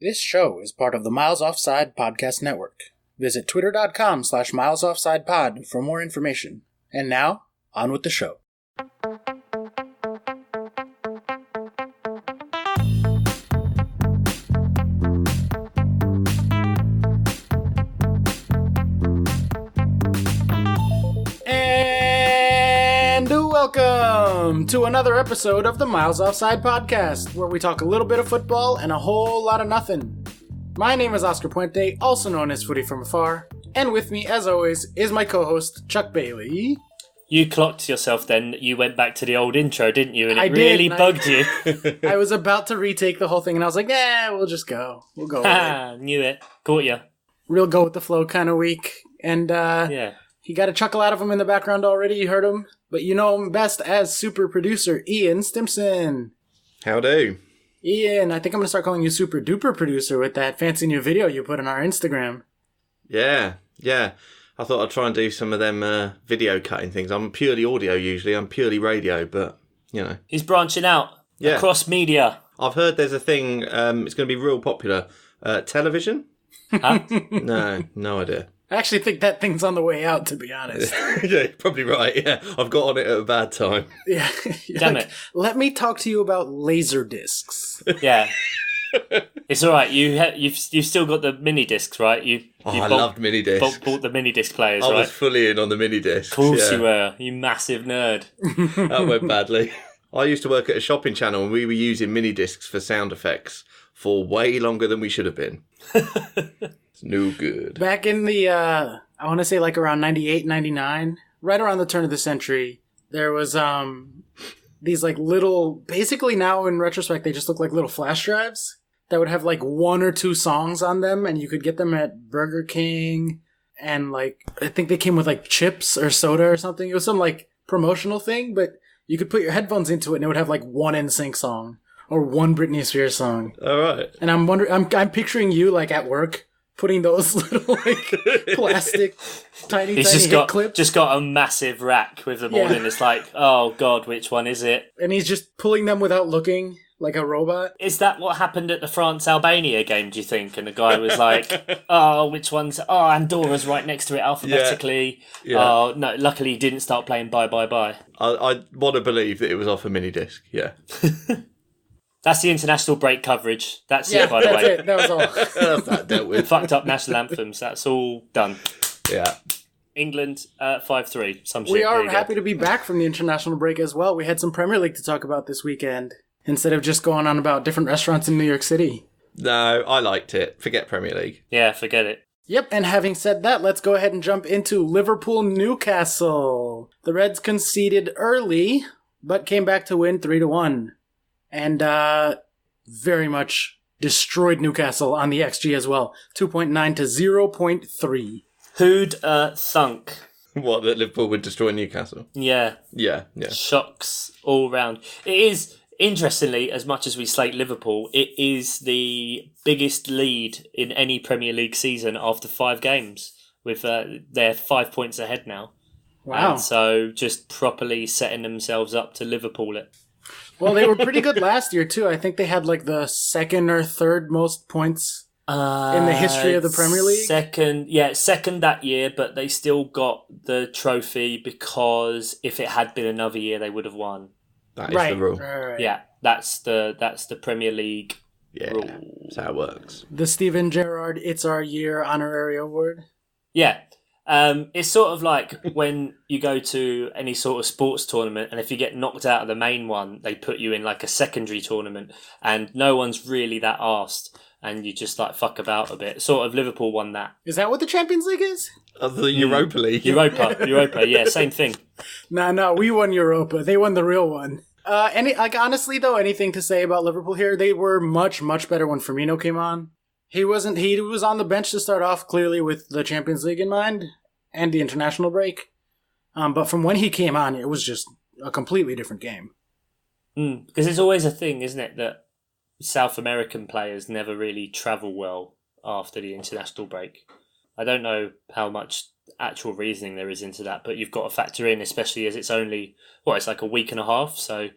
This show is part of the Miles Offside Podcast Network. Visit twitter.com/milesoffsidepod for more information. And now, on with the show. And welcome to another episode of the Miles Offside Podcast, where we talk a little bit of football and a whole lot of nothing. My name is Oscar Puente, also known as Footy From Afar, and with me, as always, is my co-host, Chuck Bailey. You clocked yourself then. You went back to the old intro, didn't you? And it really bugged you. I was about to retake the whole thing, and I was like, we'll just go. We'll go with it. Knew it. Caught you. Real go with the flow kind of week. And Yeah. you got a chuckle out of him in the background already. You heard him. But you know him best as super producer Ian Stimson. Howdy. Ian, I think I'm going to start calling you super duper producer with that fancy new video you put on our Instagram. Yeah. I thought I'd try and do some of them video cutting things. I'm purely audio usually. I'm purely radio, but, you know. He's branching out across media. I've heard there's a thing, it's going to be real popular. Television? Huh? No idea. I actually think that thing's on the way out, to be honest. Yeah, you're probably right. Yeah, I've got on it at a bad time. Yeah. Damn it. Let me talk to you about laser discs. Yeah. It's all right. You've still got the mini discs, right? I loved mini discs. Bought the mini disc players, I right? was fully in on the mini discs. Of course you were. You massive nerd. That went badly. I used to work at a shopping channel and we were using mini discs for sound effects for way longer than we should have been. It's no good. Back in the, I want to say like around 98, 99, right around the turn of the century, there was these like little, basically now in retrospect, they just look like little flash drives that would have like one or two songs on them, and you could get them at Burger King, and like, I think they came with like chips or soda or something. It was some like promotional thing, but you could put your headphones into it and it would have like one NSYNC song or one Britney Spears song. All right. And I'm wondering, I'm picturing you like at work putting those little like plastic tiny hit clips. Just got a massive rack with them all in. It's like, oh god, which one is it? And he's just pulling them without looking, like a robot. Is that what happened at the France-Albania game, do you think? And the guy was like, oh, which one's... Oh, Andorra's right next to it alphabetically. Yeah. Oh, no, luckily he didn't start playing Bye Bye Bye. I want to believe that it was off a mini disc, yeah. That's the international break coverage. That's it, by the way. It. That was all. That's that dealt with. Fucked up national anthems. That's all done. Yeah. England 5-3. Some shit. We are happy to be back from the international break as well. We had some Premier League to talk about this weekend, instead of just going on about different restaurants in New York City. No, I liked it. Forget Premier League. Yeah, forget it. Yep, and having said that, let's go ahead and jump into Liverpool-Newcastle. The Reds conceded early, but came back to win 3-1. And very much destroyed Newcastle on the XG as well. 2.9 to 0.3. Who'd thunk? What, that Liverpool would destroy Newcastle? Yeah. Yeah. Shocks all round. It is, interestingly, as much as we slate Liverpool, it is the biggest lead in any Premier League season after 5 games. With they're 5 points ahead now. Wow. And so just properly setting themselves up to Liverpool it. Well, they were pretty good last year, too. I think they had like the second or third most points in the history of the Premier League. Second that year, but they still got the trophy because if it had been another year, they would have won. That is the rule. Right. Yeah, that's the Premier League rule. That's how it works. The Steven Gerrard It's Our Year honorary award. Yeah. It's sort of like when you go to any sort of sports tournament and if you get knocked out of the main one, they put you in like a secondary tournament and no one's really that arsed and you just like fuck about a bit. Sort of Liverpool won that. Is that what the Champions League is? The Europa League. Europa, yeah, same thing. No, we won Europa. They won the real one. Honestly though, anything to say about Liverpool here? They were much, much better when Firmino came on. He was on the bench to start off clearly with the Champions League in mind. And the international break. But from when he came on, it was just a completely different game. Because it's always a thing, isn't it, that South American players never really travel well after the international break. I don't know how much actual reasoning there is into that, but you've got to factor in, especially as it's only, it's like a week and a half, so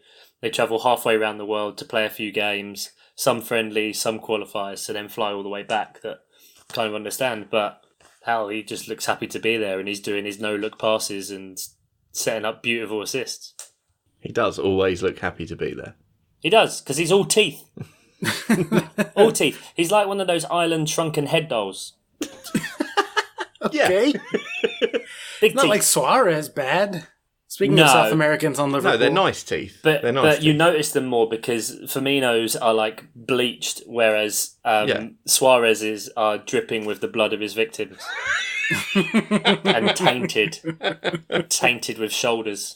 They travel halfway around the world to play a few games, some friendly, some qualifiers, to then fly all the way back. That kind of understand, but hell, he just looks happy to be there, and he's doing his no-look passes and setting up beautiful assists. He does always look happy to be there. He does, because he's all teeth. All teeth. He's like one of those island shrunken head dolls. Okay. Big Not teeth. like Suarez bad. Speaking of South Americans on Liverpool. No, they're nice teeth. But, they're nice you teeth. notice them more because Firmino's are like bleached, whereas Suarez's are dripping with the blood of his victims. And tainted with shoulders.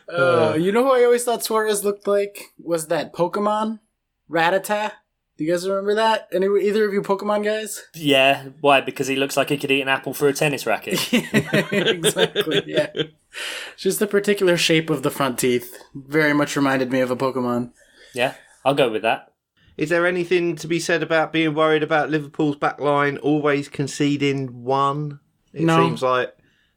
You know who I always thought Suarez looked like? Was that Pokemon? Rattata? Do you guys remember that? Either of you Pokemon guys? Yeah, why? Because he looks like he could eat an apple for a tennis racket. Exactly, yeah. Just the particular shape of the front teeth very much reminded me of a Pokemon. Yeah, I'll go with that. Is there anything to be said about being worried about Liverpool's back line always conceding one? It seems like...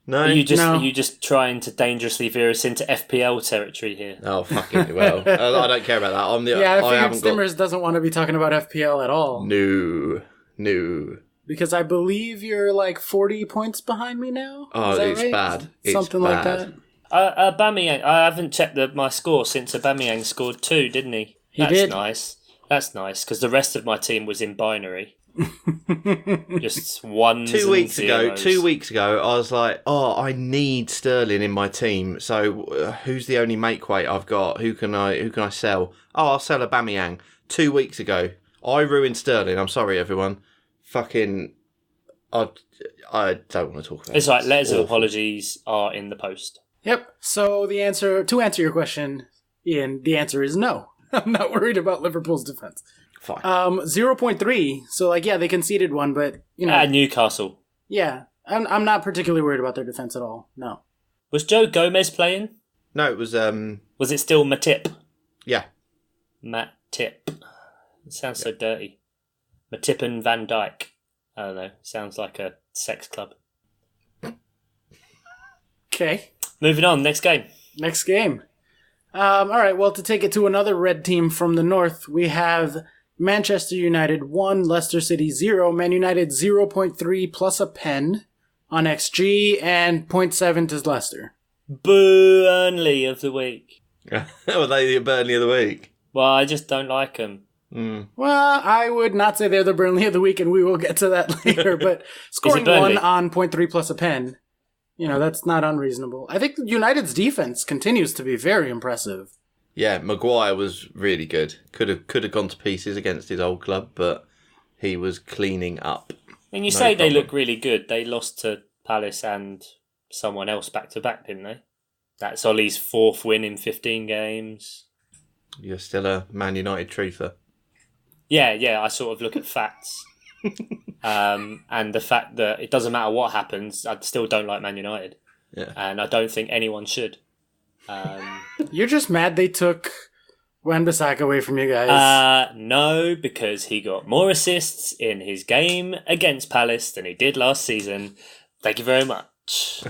No? Are you just trying to dangerously veer us into FPL territory here? Oh, fucking well. I don't care about that. I figured Stimmers doesn't want to be talking about FPL at all. No. Because I believe you're like 40 points behind me now. Oh, it's right? Bad. Something like that. Aubameyang, I haven't checked my score since Aubameyang scored 2, didn't he? That's did. Nice. That's nice, because the rest of my team was in binary. Just ones 2 weeks and ago, zeros. 2 weeks ago, I was like, I need Sterling in my team. So who's the only make weight I've got? Who can I sell? Oh, I'll sell Aubameyang. 2 weeks ago, I ruined Sterling. I'm sorry, everyone. Fucking, I don't want to talk about it. It's like letters of apologies are in the post. Yep. So to answer your question, Ian, the answer is no. I'm not worried about Liverpool's defense. Fine. 0.3. So they conceded one, but Newcastle. Yeah, I'm not particularly worried about their defense at all. No. Was Joe Gomez playing? No, it was. Was it still Matip? Yeah. Matip. It sounds so dirty. Matip and Van Dyke. I don't know. Sounds like a sex club. Okay. Moving on. Next game. All right. Well, to take it to another red team from the north, we have Manchester United 1, Leicester City 0, Man United 0.3 plus a pen on XG, and 0.7 to Leicester. Burnley of the week. Were they the Burnley of the week? Well, I just don't like them. Well, I would not say they're the Burnley of the week, and we will get to that later, but scoring 1 on 0.3 plus a pen, that's not unreasonable. I think United's defense continues to be very impressive. Yeah, Maguire was really good. Could have gone to pieces against his old club, but he was cleaning up. And you say they look really good. They lost to Palace and someone else back to back, didn't they? That's Ollie's 4th win in 15 games. You're still a Man United truther. Yeah, I sort of look at facts. And the fact that it doesn't matter what happens, I still don't like Man United. Yeah. And I don't think anyone should. You're just mad they took Wan-Bissaka away from you guys. No, because he got more assists in his game against Palace than he did last season. Thank you very much.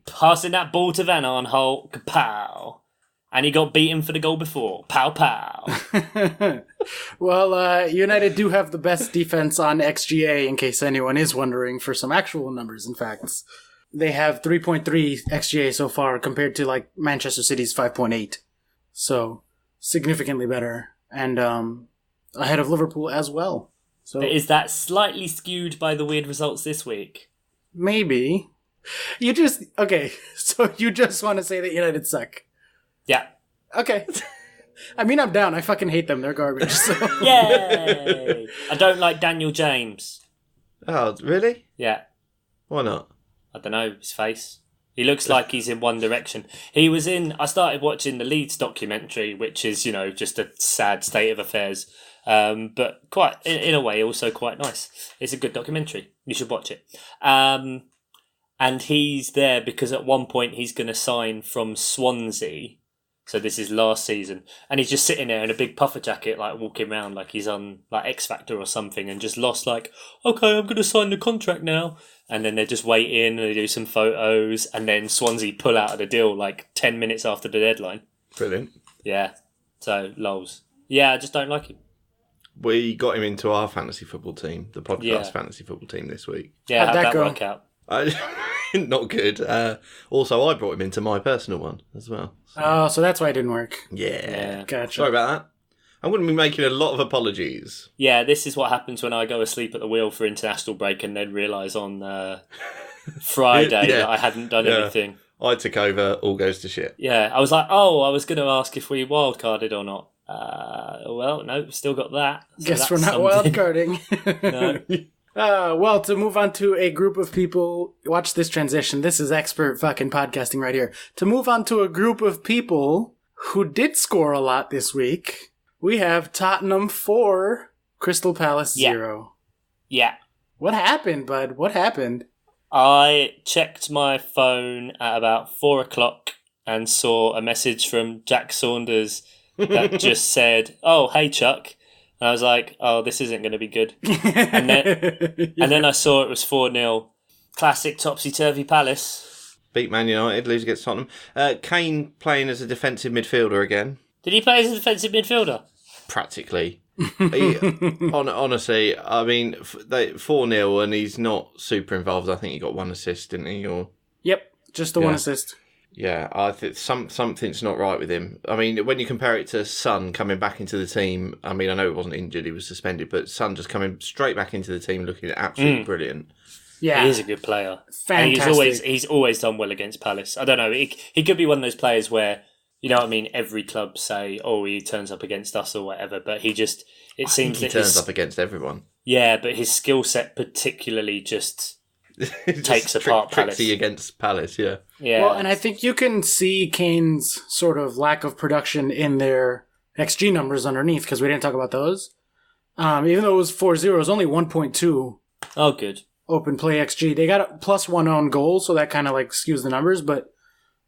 Passing that ball to Van Aanholt, kapow. And he got beaten for the goal before. Pow, pow. Well, United do have the best defense on XGA, in case anyone is wondering, for some actual numbers and facts. They have 3.3 XGA so far compared to Manchester City's 5.8. So significantly better. And ahead of Liverpool as well. So is that slightly skewed by the weird results this week? Maybe. So you just want to say that United suck. Yeah. Okay. I mean, I'm down. I fucking hate them. They're garbage. So. Yay! I don't like Daniel James. Oh, really? Yeah. Why not? I don't know, his face. He looks like he's in One Direction. I started watching the Leeds documentary, which is, just a sad state of affairs. But quite, in a way, also quite nice. It's a good documentary. You should watch it. And he's there because at one point he's going to sign from Swansea. So this is last season. And he's just sitting there in a big puffer jacket, walking around like he's on X Factor or something, and just lost okay, I'm going to sign the contract now. And then they just wait in and they do some photos, and then Swansea pull out of the deal 10 minutes after the deadline. Brilliant. Yeah. So, lols. Yeah, I just don't like him. We got him into our fantasy football team, the podcast fantasy football team this week. Yeah, How'd how'd that that go? work out? Not good. Also, I brought him into my personal one as well. Oh, so that's why it didn't work. Yeah. Gotcha. Sorry about that. I'm going to be making a lot of apologies. Yeah, this is what happens when I go asleep at the wheel for international break and then realise on Friday that I hadn't done anything. I took over, all goes to shit. Yeah, I was like, I was going to ask if we wildcarded or not. Well, no, still got that. So Guess we're that's not something. wildcarding. No. Well, to move on to a group of people, watch this transition. This is expert fucking podcasting right here. To move on to a group of people who did score a lot this week, we have Tottenham 4, Crystal Palace 0. Yeah. What happened, bud? What happened? I checked my phone at about 4 o'clock and saw a message from Jack Saunders that just said, "Oh, hey, Chuck." And I was like, "Oh, this isn't going to be good." And then I saw it was 4-0. Classic topsy-turvy Palace. Beat Man United, lose against Tottenham. Kane playing as a defensive midfielder again. Did he play as a defensive midfielder? Practically. Honestly, I mean, 4-0 and he's not super involved. I think he got 1 assist, didn't he? Or Yep, just the 1 assist. Yeah, I think something's not right with him. I mean, when you compare it to Son coming back into the team, I mean, I know he wasn't injured, he was suspended, but Son just coming straight back into the team looking absolutely brilliant. Yeah, he is a good player. Fantastic. And he's always done well against Palace. I don't know. He could be one of those players where, you know what I mean, every club say, "Oh, he turns up against us" or whatever, but he just seems he that turns up against everyone. Yeah, but his skill set particularly just takes Just apart Palace. Tricksy against Palace, yeah. Yeah. Well, and I think you can see Kane's sort of lack of production in their XG numbers underneath, because we didn't talk about those. Even though it was 4-0, it was only 1.2 Oh, good. open play XG. They got a +1 own goal, so that kind of like skews the numbers, but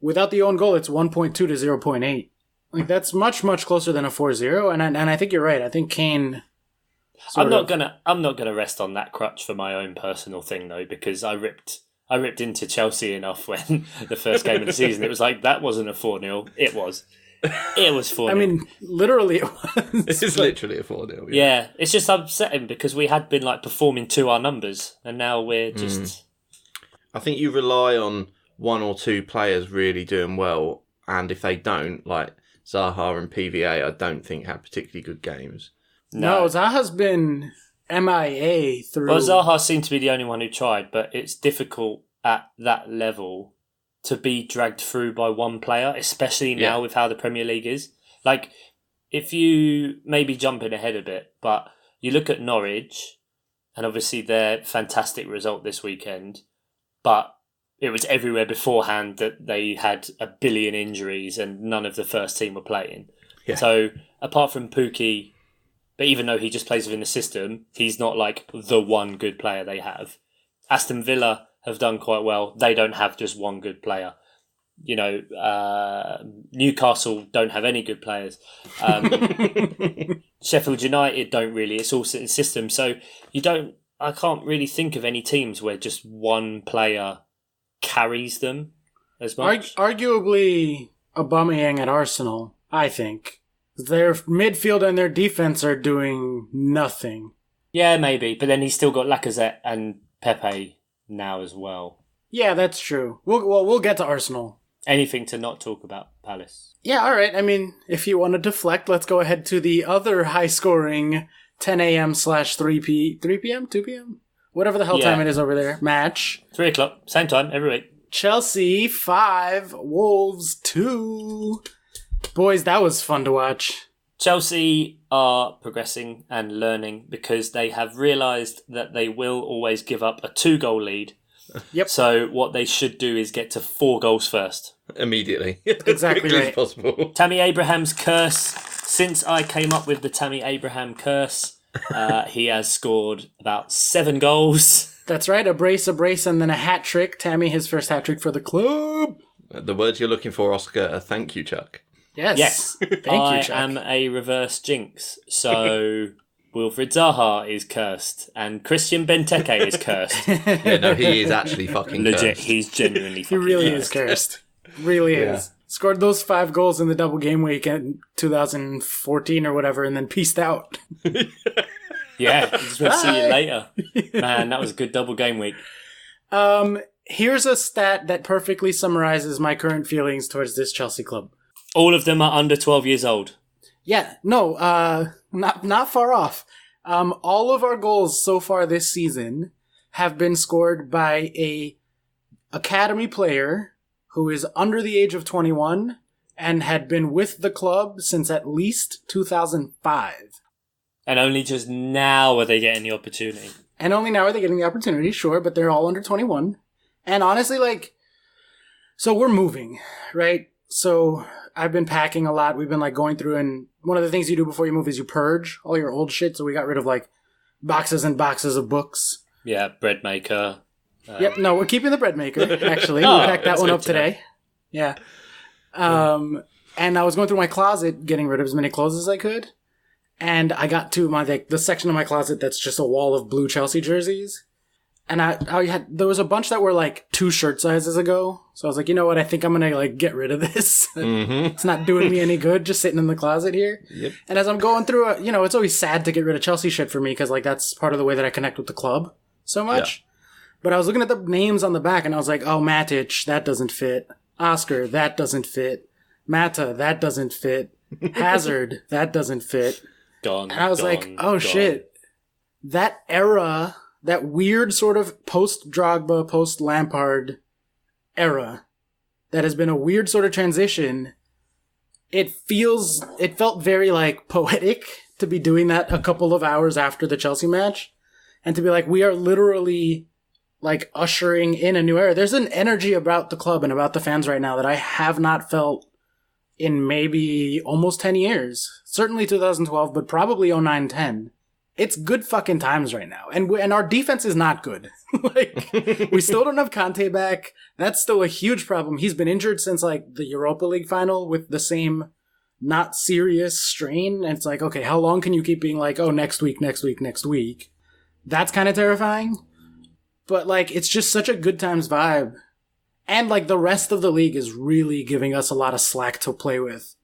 without the own goal, it's 1.2 to 0.8. Like, that's much, much closer than a 4-0, and I think you're right. I think Kane... I'm not gonna rest on that crutch for my own personal thing though, because I ripped into Chelsea enough when the first game of the season. It was like, that wasn't a 4-0. It was 4-0. I mean, literally it was. It's literally a 4-0. Yeah, it's just upsetting because we had been like performing to our numbers, and now we're just. I think you rely on 1 or 2 players really doing well, and if they don't, like Zaha and PVA, I don't think have particularly good games. No, Zaha's been MIA through... Well, Zaha seemed to be the only one who tried, but it's difficult at that level to be dragged through by one player, especially now with how the Premier League is. Like, if you maybe jumping ahead a bit, but you look at Norwich, and obviously their fantastic result this weekend, but it was everywhere beforehand that they had a billion injuries and none of the first team were playing. Yeah. So, apart from Pukki... But even though he just plays within the system, he's not like the one good player they have. Aston Villa have done quite well. They don't have just one good player. You know, Newcastle don't have any good players. Sheffield United don't really. It's all in system. So I can't really think of any teams where just one player carries them as much. Arguably, Aubameyang at Arsenal, I think. Their midfield and their defense are doing nothing. Yeah, maybe. But then he's still got Lacazette and Pepe now as well. Yeah, that's true. We'll get to Arsenal. Anything to not talk about Palace. Yeah, all right. I mean, if you want to deflect, let's go ahead to the other high-scoring 10 a.m. / 3 p.m., 2 p.m.? Whatever the hell time it is over there. Match. 3 o'clock. Same time, every week. Chelsea 5, Wolves 2. Boys, that was fun to watch. Chelsea are progressing and learning because they have realised that they will always give up a 2-goal lead. Yep. So what they should do is get to 4 goals first. Immediately. Exactly as right. possible. Tammy Abraham's curse. Since I came up with the Tammy Abraham curse, he has scored about 7 goals. That's right. A brace, and then a hat-trick. Tammy, his first hat-trick for the club. The words you're looking for, Oscar, thank you, Chuck. Yes. Thank you, Chuck. I am a reverse jinx. So Wilfried Zaha is cursed and Christian Benteke is cursed. Yeah, no, he is actually fucking Legit, cursed. he's genuinely fucking He really cursed. is cursed. Really is. Scored those 5 goals in the double game week in 2014 or whatever, and then peaced out. Yeah, just we'll see you later. Man, that was a good double game week. Here's a stat that perfectly summarizes my current feelings towards this Chelsea club. All of them are under 12 years old. Yeah, no, not far off. All of our goals so far this season have been scored by a academy player who is under the age of 21 and had been with the club since at least 2005. And only just now are they getting the opportunity. And only now are they getting the opportunity, sure, but they're all under 21. And honestly, like, so we're moving, right? So I've been packing a lot. We've been like going through, and one of the things you do before you move is you purge all your old shit. So we got rid of like boxes and boxes of books. Yeah, bread maker. Yep, no, we're keeping the bread maker, actually. Oh, we packed that one up to know. today. Yeah. And I was going through my closet, getting rid of as many clothes as I could. And I got to my the section of my closet that's just a wall of blue Chelsea jerseys. And there was a bunch that were like 2 shirt sizes ago. So I was like, you know what? I think I'm going to like get rid of this. It's not doing me any good just sitting in the closet here. Yep. And as I'm going through it's always sad to get rid of Chelsea shit for me because like that's part of the way that I connect with the club so much. Yeah. But I was looking at the names on the back and I was like, oh, Matic, that doesn't fit. Oscar, that doesn't fit. Mata, that doesn't fit. Hazard, that doesn't fit. Gone. And I was like, oh, shit. That era, that weird sort of post-Drogba, post-Lampard era that has been a weird sort of transition, it felt very, like, poetic to be doing that a couple of hours after the Chelsea match and to be like, we are literally like ushering in a new era. There's an energy about the club and about the fans right now that I have not felt in maybe almost 10 years. Certainly 2012, but probably 09-10. It's good fucking times right now. And our defense is not good. Like, we still don't have Conte back. That's still a huge problem. He's been injured since like the Europa League final with the same not serious strain. And it's like, okay, how long can you keep being like, oh, next week? That's kind of terrifying. But, like, it's just such a good times vibe. And, like, the rest of the league is really giving us a lot of slack to play with.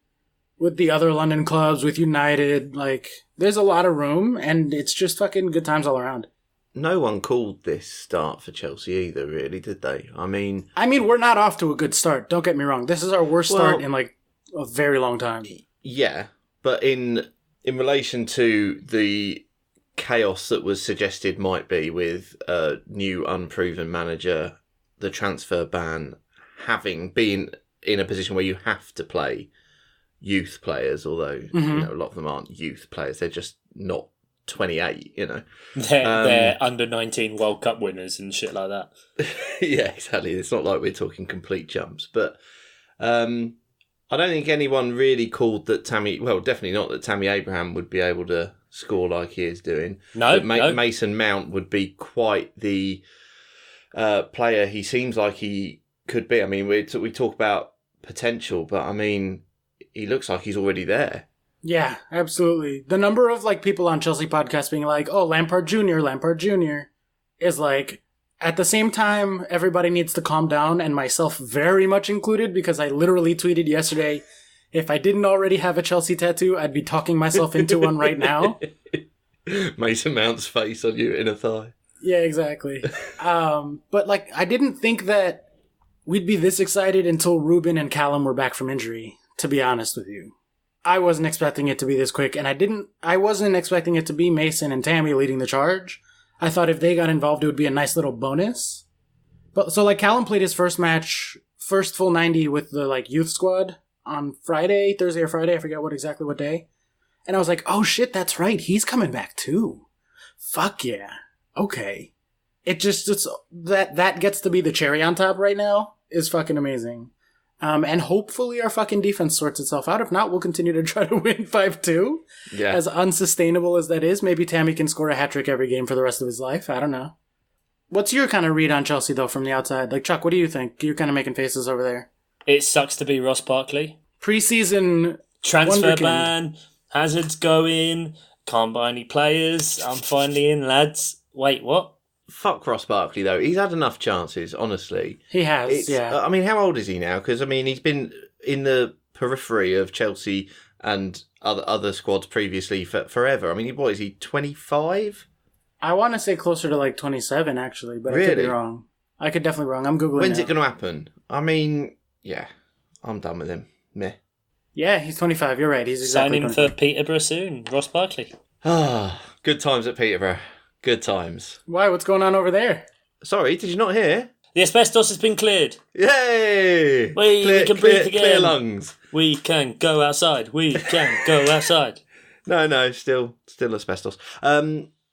With the other London clubs, with United, like, there's a lot of room, and it's just fucking good times all around. No one called this start for Chelsea either, really, did they? I mean, we're not off to a good start. Don't get me wrong. This is our worst start in, like, a very long time. Yeah, but in relation to the chaos that was suggested might be with a new unproven manager, the transfer ban, having been in a position where you have to play youth players, although a lot of them aren't youth players, they're just not 28, They're under 19 World Cup winners and shit like that. Yeah, exactly. It's not like we're talking complete jumps, but I don't think anyone really called that definitely not that Tammy Abraham would be able to score like he is doing. No. Mason Mount would be quite the player he seems like he could be. I mean, we talk about potential, but I mean, he looks like he's already there. Yeah, absolutely. The number of like people on Chelsea podcasts being like, oh, Lampard Jr. is like, at the same time, everybody needs to calm down, and myself very much included, because I literally tweeted yesterday, if I didn't already have a Chelsea tattoo, I'd be talking myself into one right now. Mason Mount's face on your inner thigh. Yeah, exactly. But like, I didn't think that we'd be this excited until Ruben and Callum were back from injury, to be honest with you. I wasn't expecting it to be this quick, and I wasn't expecting it to be Mason and Tammy leading the charge. I thought if they got involved, it would be a nice little bonus. But so like Callum played his first full 90 with the like youth squad on Thursday or Friday, I forget exactly what day. And I was like, oh shit, that's right, he's coming back too. Fuck yeah. Okay. It's that gets to be the cherry on top right now is fucking amazing. And hopefully our fucking defense sorts itself out. If not, we'll continue to try to win 5-2. Yeah. As unsustainable as that is, maybe Tammy can score a hat-trick every game for the rest of his life. I don't know. What's your kind of read on Chelsea, though, from the outside? Like, Chuck, what do you think? You're kind of making faces over there. It sucks to be Ross Barkley. Preseason transfer wonderkind. ban. Hazard's going. Can't buy any players. I'm finally in, lads. Wait, what? Fuck Ross Barkley, though. He's had enough chances, honestly. He has, yeah. I mean, how old is he now? Because, I mean, in the periphery of Chelsea and other squads previously for forever. I mean, what is he, 25? I want to say closer to like 27, actually, but I could be wrong. I could definitely be wrong. I'm Googling When's now. it going to happen? I mean, yeah, I'm done with him. Meh. Yeah, he's 25. You're right. He's exactly signing 25. for Peterborough soon. Ross Barkley. Ah, good times at Peterborough. Good times. Why? What's going on over there? Sorry, did you not hear? The asbestos has been cleared. Yay! We can breathe again. Clear lungs. We can go outside. We can go outside. No, still asbestos.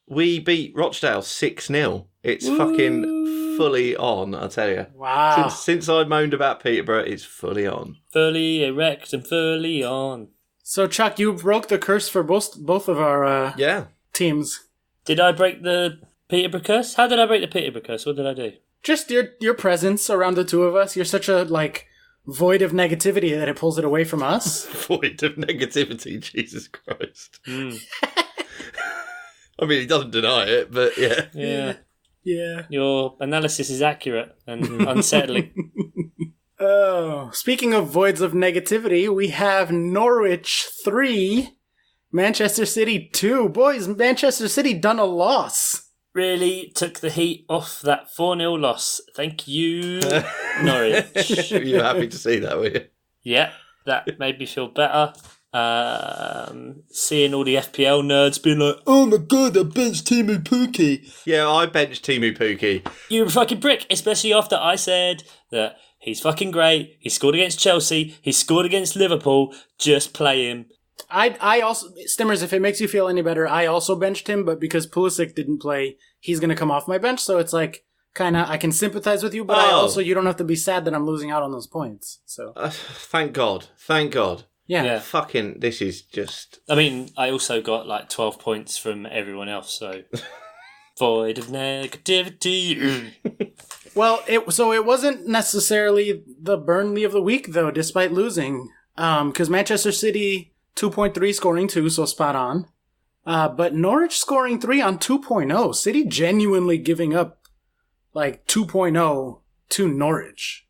We beat Rochdale 6-0. It's fucking fully on, I tell you. Wow. Since I moaned about Peterborough, it's fully on. Fully erect and fully on. So, Chuck, you broke the curse for both of our teams. Did I break the Peterborough curse? How did I break the Peterborough curse? What did I do? Just your presence around the two of us. You're such a, void of negativity that it pulls it away from us. Void of negativity, Jesus Christ. Mm. I mean, he doesn't deny it, but yeah. Yeah. Your analysis is accurate and unsettling. Oh, speaking of voids of negativity, we have Norwich 3, Manchester City 2. Boys, Manchester City done a loss. Really took the heat off that 4-0 loss. Thank you, Norwich. You're happy to see that, were you? Yeah, that made me feel better. Seeing all the FPL nerds being like, oh my god, I benched Timu Pukki. Yeah, I benched Timu Pukki. You fucking prick, especially after I said that he's fucking great, he scored against Chelsea, he scored against Liverpool, just play him. I also, Stimmers, if it makes you feel any better, I also benched him, but because Pulisic didn't play, he's going to come off my bench, so it's like, kind of, I can sympathize with you, but you don't have to be sad that I'm losing out on those points. So Thank God. Yeah. Fucking, this is just... I mean, I also got 12 points from everyone else, so... Void of negativity. Well, it wasn't necessarily the Burnley of the week, though, despite losing. Because Manchester City 2.3 scoring 2, so spot on. But Norwich scoring 3 on 2.0. City genuinely giving up 2.0 to Norwich.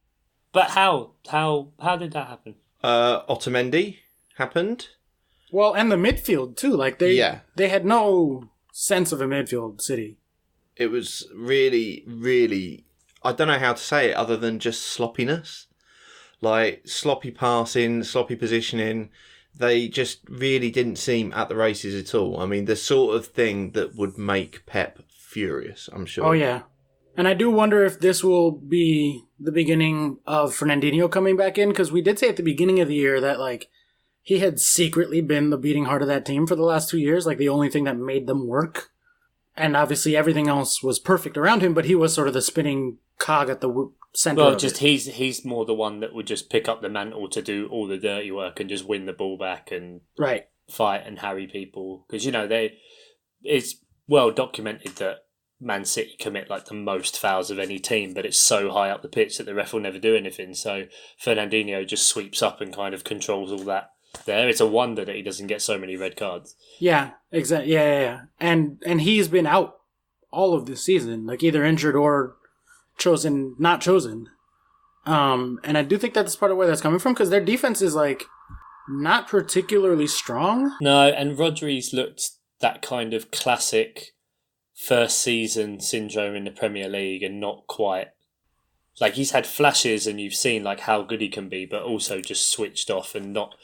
But how? How did that happen? Otamendi happened. Well, and the midfield, too. They had no sense of a midfield, City. It was really, really... I don't know how to say it other than just sloppiness. Sloppy passing, sloppy positioning. They just really didn't seem at the races at all. I mean, the sort of thing that would make Pep furious, I'm sure. Oh, yeah. And I do wonder if this will be the beginning of Fernandinho coming back in, because we did say at the beginning of the year that, he had secretly been the beating heart of that team for the last 2 years, the only thing that made them work. And obviously everything else was perfect around him, but he was sort of the spinning cog at the center of it. He's more the one that would just pick up the mantle to do all the dirty work and just win the ball back and fight and harry people. Because, it's well documented that Man City commit the most fouls of any team, but it's so high up the pitch that the ref will never do anything. So Fernandinho just sweeps up and kind of controls all that there. It's a wonder that he doesn't get so many red cards. Yeah, exactly. Yeah. And he's been out all of this season, either injured or not chosen. And I do think that's part of where that's coming from, because their defense is not particularly strong. No, and Rodri's looked that kind of classic first season syndrome in the Premier League, and not quite. He's had flashes and you've seen how good he can be, but also just switched off and not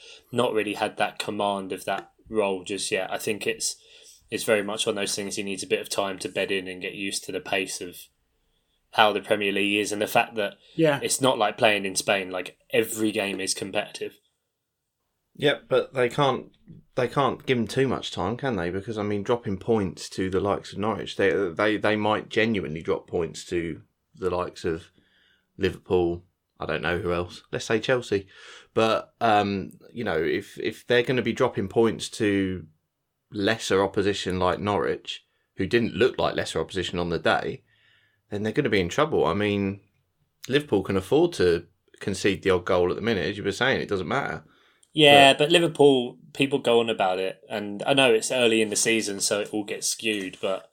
really had that command of that role just yet. I think it's very much one of those things he needs a bit of time to bed in and get used to the pace of how the Premier League is, and the fact that it's not like playing in Spain. Every game is competitive. Yep, but they can't give him too much time, can they? Because, I mean, dropping points to the likes of Norwich, they might genuinely drop points to the likes of Liverpool, I don't know who else, let's say Chelsea. But, if they're going to be dropping points to lesser opposition like Norwich, who didn't look like lesser opposition on the day, then they're going to be in trouble. I mean, Liverpool can afford to concede the odd goal at the minute. As you were saying, it doesn't matter. Yeah, but Liverpool, people go on about it, and I know it's early in the season, so it all gets skewed, but,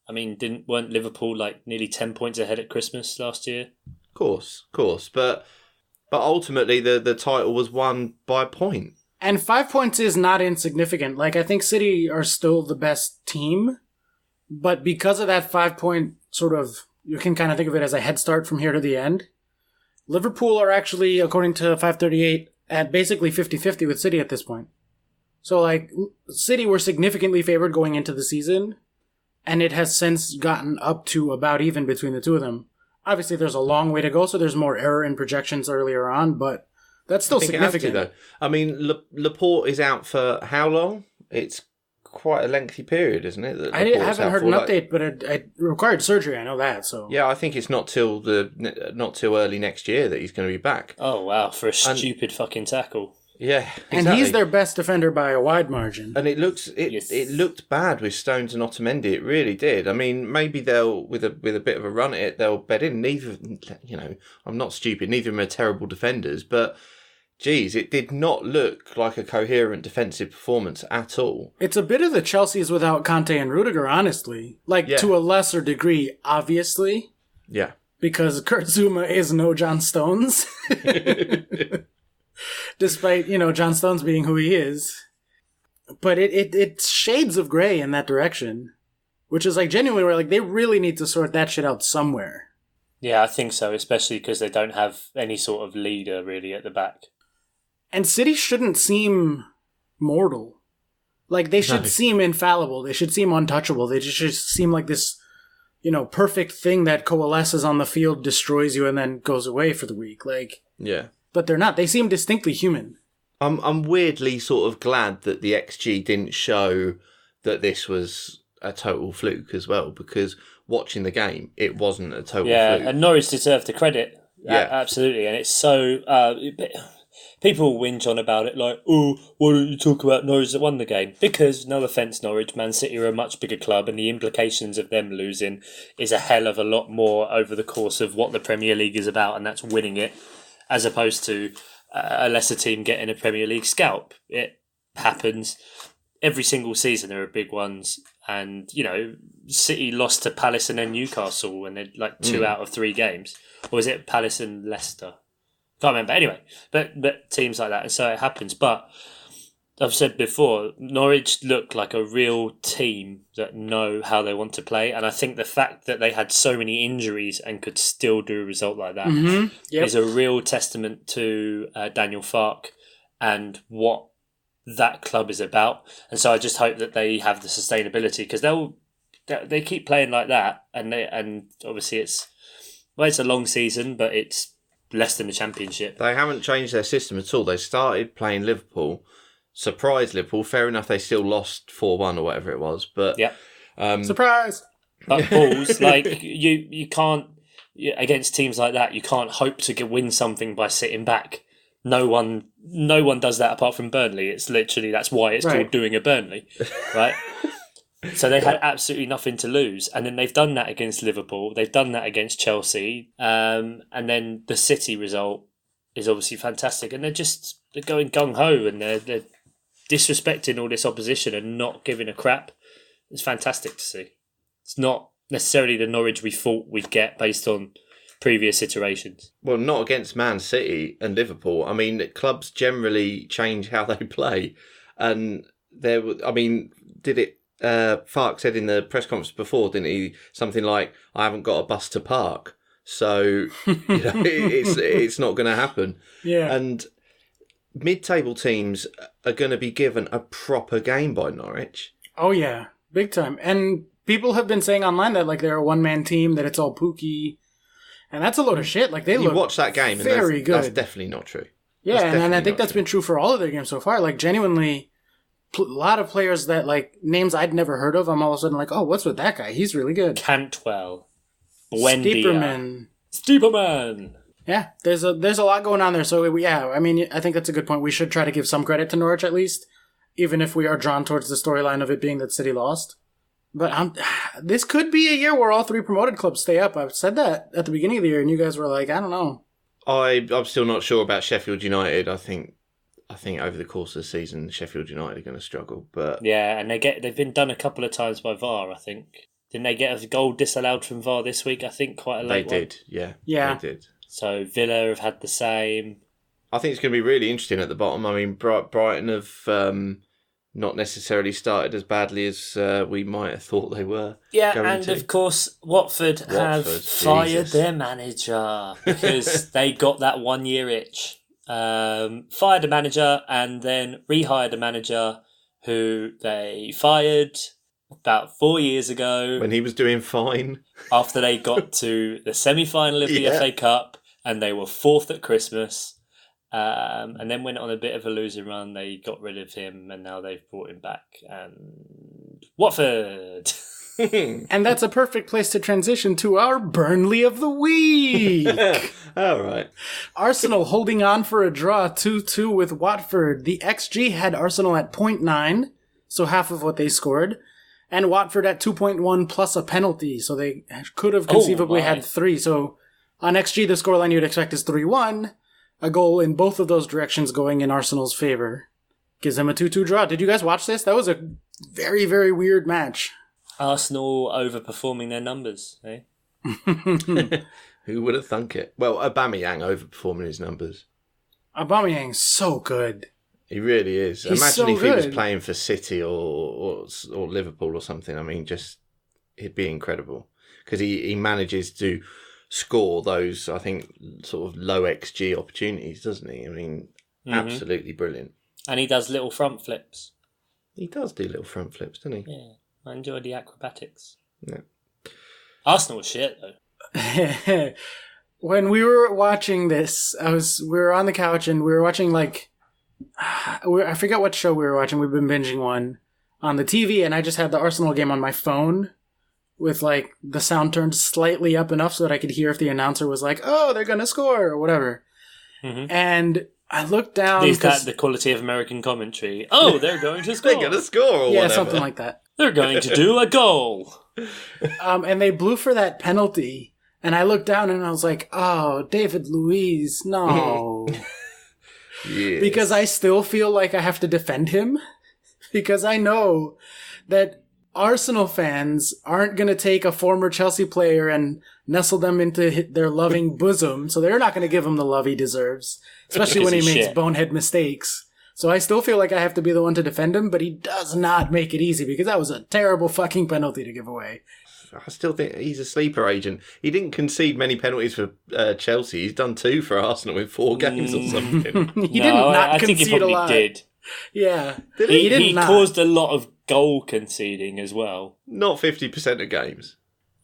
I mean, weren't Liverpool nearly 10 points ahead at Christmas last year? Of course, but But ultimately, the title was won by a point. And 5 points is not insignificant. Like, I think City are still the best team, but because of that 5 point sort of, you can kind of think of it as a head start from here to the end. Liverpool are actually, according to 538, at basically 50-50 with City at this point. So, like, City were significantly favored going into the season, and it has since gotten up to about even between the two of them. Obviously, there's a long way to go, so there's more error in projections earlier on, but that's still significant. Though. I mean, Laporte is out for how long? It's quite a lengthy period, isn't it? I haven't heard an update, but it required surgery. I know that. So yeah, I think it's not till early next year that he's going to be back. Oh wow, for a stupid fucking tackle. Yeah, exactly. And he's their best defender by a wide margin. And it looked bad with Stones and Otamendi. It really did. I mean, maybe they'll with a bit of a run at it, they'll bed in. Neither, I'm not stupid. Neither of them are terrible defenders, but geez, it did not look like a coherent defensive performance at all. It's a bit of the Chelsea's without Conte and Rudiger, honestly. To a lesser degree, obviously. Yeah. Because Kurt Zuma is no John Stones. Despite, John Stones being who he is. But it's shades of grey in that direction. Which is genuinely where they really need to sort that shit out somewhere. Yeah, I think so, especially because they don't have any sort of leader really at the back. And City shouldn't seem mortal. They should seem infallible. They should seem untouchable. They just should seem like this, perfect thing that coalesces on the field, destroys you, and then goes away for the week. Yeah. But they're not. They seem distinctly human. I'm weirdly sort of glad that the XG didn't show that this was a total fluke as well, because watching the game, it wasn't a total fluke. Yeah, and Norwich deserve the credit. Yeah, absolutely. And it's so... people whinge on about it why don't you talk about Norwich that won the game? Because, no offence, Norwich, Man City are a much bigger club, and the implications of them losing is a hell of a lot more over the course of what the Premier League is about, and that's winning it, as opposed to a lesser team getting a Premier League scalp. It happens every single season. There are big ones, and City lost to Palace and then Newcastle, and they're 2 out of 3 games, or was it Palace and Leicester? Can't remember. Anyway, but teams like that, and so it happens. But I've said before, Norwich look like a real team that know how they want to play, and I think the fact that they had so many injuries and could still do a result like that is a real testament to Daniel Farke and what that club is about. And so I just hope that they have the sustainability, because they keep playing like that, and obviously it's a long season, but it's less than the Championship. They haven't changed their system at all. They started playing Liverpool, surprised Liverpool. Fair enough, they still lost 4-1 or whatever it was. But surprise! But balls, you can't, against teams like that, you can't hope to win something by sitting back. No one does that apart from Burnley. It's literally, that's why it's called doing a Burnley, right? So they had absolutely nothing to lose. And then they've done that against Liverpool. They've done that against Chelsea. And then the City result is obviously fantastic. And they're going gung-ho, and they're disrespecting all this opposition and not giving a crap. It's fantastic to see. It's not necessarily the Norwich we thought we'd get based on previous iterations. Well, not against Man City and Liverpool. I mean, clubs generally change how they play. And Farke said in the press conference before, didn't he? Something like, I haven't got a bus to park. So, it's not going to happen. Yeah. And mid-table teams are going to be given a proper game by Norwich. Oh, yeah. Big time. And people have been saying online that they're a one-man team, that it's all Pookie. And that's a load of shit. You watch that game, and that's definitely not true. Yeah, and I think that's been true for all of their games so far. Genuinely, a lot of players that, names I'd never heard of, I'm all of a sudden oh, what's with that guy? He's really good. Cantwell. Buendia. Steeperman. Yeah, there's a lot going on there. So, I think that's a good point. We should try to give some credit to Norwich at least, even if we are drawn towards the storyline of it being that City lost. But this could be a year where all 3 promoted clubs stay up. I said that at the beginning of the year, and you guys were like, I don't know. I'm still not sure about Sheffield United. I think over the course of the season, Sheffield United are going to struggle. But yeah, and they've been done a couple of times by VAR, I think. Didn't they get a goal disallowed from VAR this week? I think quite a late one. They did, yeah. Yeah. They did. So Villa have had the same. I think it's going to be really interesting at the bottom. I mean, Brighton have not necessarily started as badly as we might have thought they were. Yeah, and of course, Watford have fired their manager because they got that 1 year itch. Fired a manager and then rehired a manager who they fired about 4 years ago. When he was doing fine. After they got to the semi-final of the FA Cup and they were fourth at Christmas. And then went on a bit of a losing run. They got rid of him and now they've brought him back. And Watford! And that's a perfect place to transition to our Burnley of the week. All right. Arsenal holding on for a draw 2-2 with Watford. The XG had Arsenal at 0.9, so half of what they scored, and Watford at 2.1 plus a penalty, so they could have conceivably had 3. So on XG, the scoreline you'd expect is 3-1. A goal in both of those directions going in Arsenal's favor. Gives them a 2-2 draw. Did you guys watch this? That was a very, very weird match. Arsenal overperforming their numbers, eh? Who would have thunk it? Well, Aubameyang overperforming his numbers. Aubameyang's so good. He really is. He's Imagine so if he was good. playing for City or Liverpool or something. I mean, just he'd be incredible because he manages to score those, I think, sort of low XG opportunities, doesn't he? I mean, absolutely brilliant. And he does little front flips. He does do little front flips, doesn't he? Yeah, I enjoy the acrobatics. Yeah. Arsenal was shit, though. When we were watching this, we were on the couch and we were watching I forget what show we were watching. We've been binging one on the TV, and I just had the Arsenal game on my phone with the sound turned slightly up enough so that I could hear if the announcer was like, "Oh, they're gonna score" or whatever. Mm-hmm. And I looked down. Is that the quality of American commentary? Oh, they're going to score. They're going to score or yeah, whatever. something like that. They're going to do a goal. And they blew for that penalty. And I looked down and I was like, oh, David Luiz, no. Yes. Because I still feel like I have to defend him. Because I know that Arsenal fans aren't going to take a former Chelsea player and nestle them into their loving bosom. So they're not going to give him the love he deserves. Especially when he makes bonehead mistakes. So I still feel like I have to be the one to defend him, but he does not make it easy because that was a terrible fucking penalty to give away. I still think he's a sleeper agent. He didn't concede many penalties for Chelsea. He's done 2 for Arsenal in 4 games or something. He did not I concede think he probably a lot. did. Yeah. He caused a lot of goal conceding as well. Not 50% of games.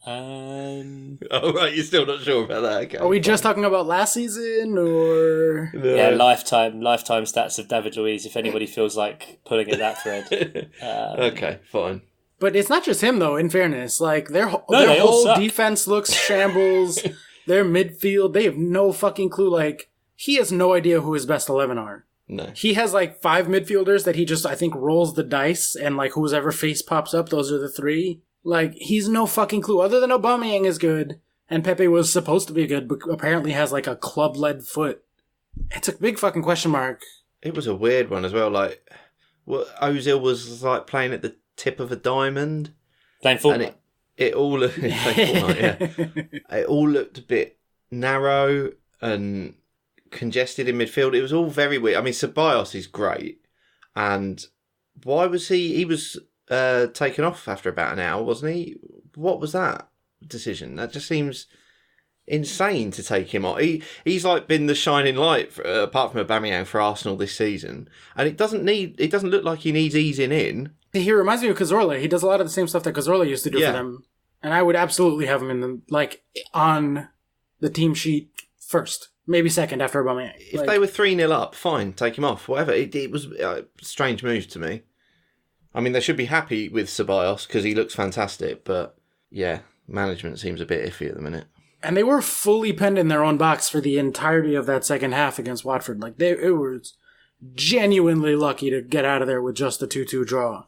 Oh, right, you're still not sure about that. Okay, are we just talking about last season, or...? No. Yeah, lifetime stats of David Luiz, if anybody feels like pulling at that thread. Okay, fine. But it's not just him, though, in fairness. Their whole defense looks shambles. Their midfield, they have no fucking clue. He has no idea who his best 11 are. No. He has, 5 midfielders that he just, I think, rolls the dice, and, whoever face pops up, those are the 3. He's no fucking clue. Other than Aubameyang is good, and Pepe was supposed to be good, but apparently has, a club-led foot. It's a big fucking question mark. It was a weird one as well. Ozil was, playing at the tip of a diamond. Playing football. And it all looked, it all looked a bit narrow and congested in midfield. It was all very weird. I mean, Ceballos is great. And why was he was taken off after about an hour, wasn't he? What was that decision? That just seems insane to take him off. He's been the shining light apart from Aubameyang for Arsenal this season. And it doesn't look like he needs easing in. He reminds me of Cazorla. He does a lot of the same stuff that Cazorla used to do for them. And I would absolutely have him in on the team sheet first. Maybe second after Aubameyang. If they were 3-0 up, fine, take him off, whatever. It was a strange move to me. I mean, they should be happy with Ceballos because he looks fantastic. But, yeah, management seems a bit iffy at the minute. And they were fully penned in their own box for the entirety of that second half against Watford. It was genuinely lucky to get out of there with just a 2-2 draw.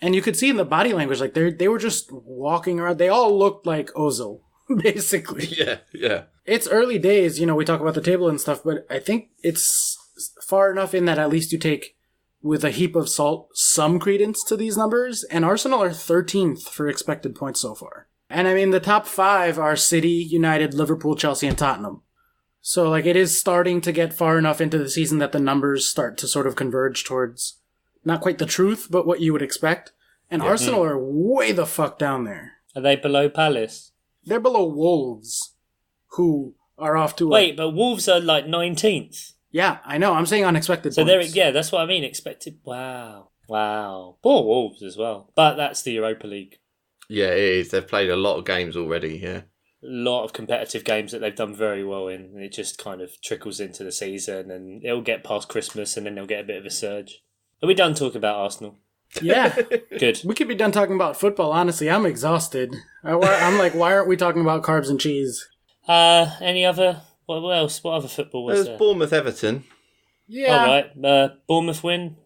And you could see in the body language, they were just walking around. They all looked like Ozil, basically. Yeah. It's early days, we talk about the table and stuff, but I think it's far enough in that at least you take, with a heap of salt, some credence to these numbers. And Arsenal are 13th for expected points so far. And I mean, the top 5 are City, United, Liverpool, Chelsea, and Tottenham. So, like, it is starting to get far enough into the season that the numbers start to sort of converge towards not quite the truth, but what you would expect. And Arsenal are way the fuck down there. Are they below Palace? They're below Wolves, who are off to Wait, but Wolves are like 19th. Yeah, I know. I'm saying unexpected So points. that's what I mean. Expected. Wow. Poor Wolves as well. But that's the Europa League. Yeah, it is. They've played a lot of games already, yeah. A lot of competitive games that they've done very well in. And it just kind of trickles into the season and it'll get past Christmas and then they'll get a bit of a surge. Are we done talking about Arsenal? Yeah. Good. We could be done talking about football, honestly. I'm exhausted. I'm like, why aren't we talking about carbs and cheese? Any other... What else? What other football was There's there? Bournemouth-Everton. Yeah. All right. Bournemouth win?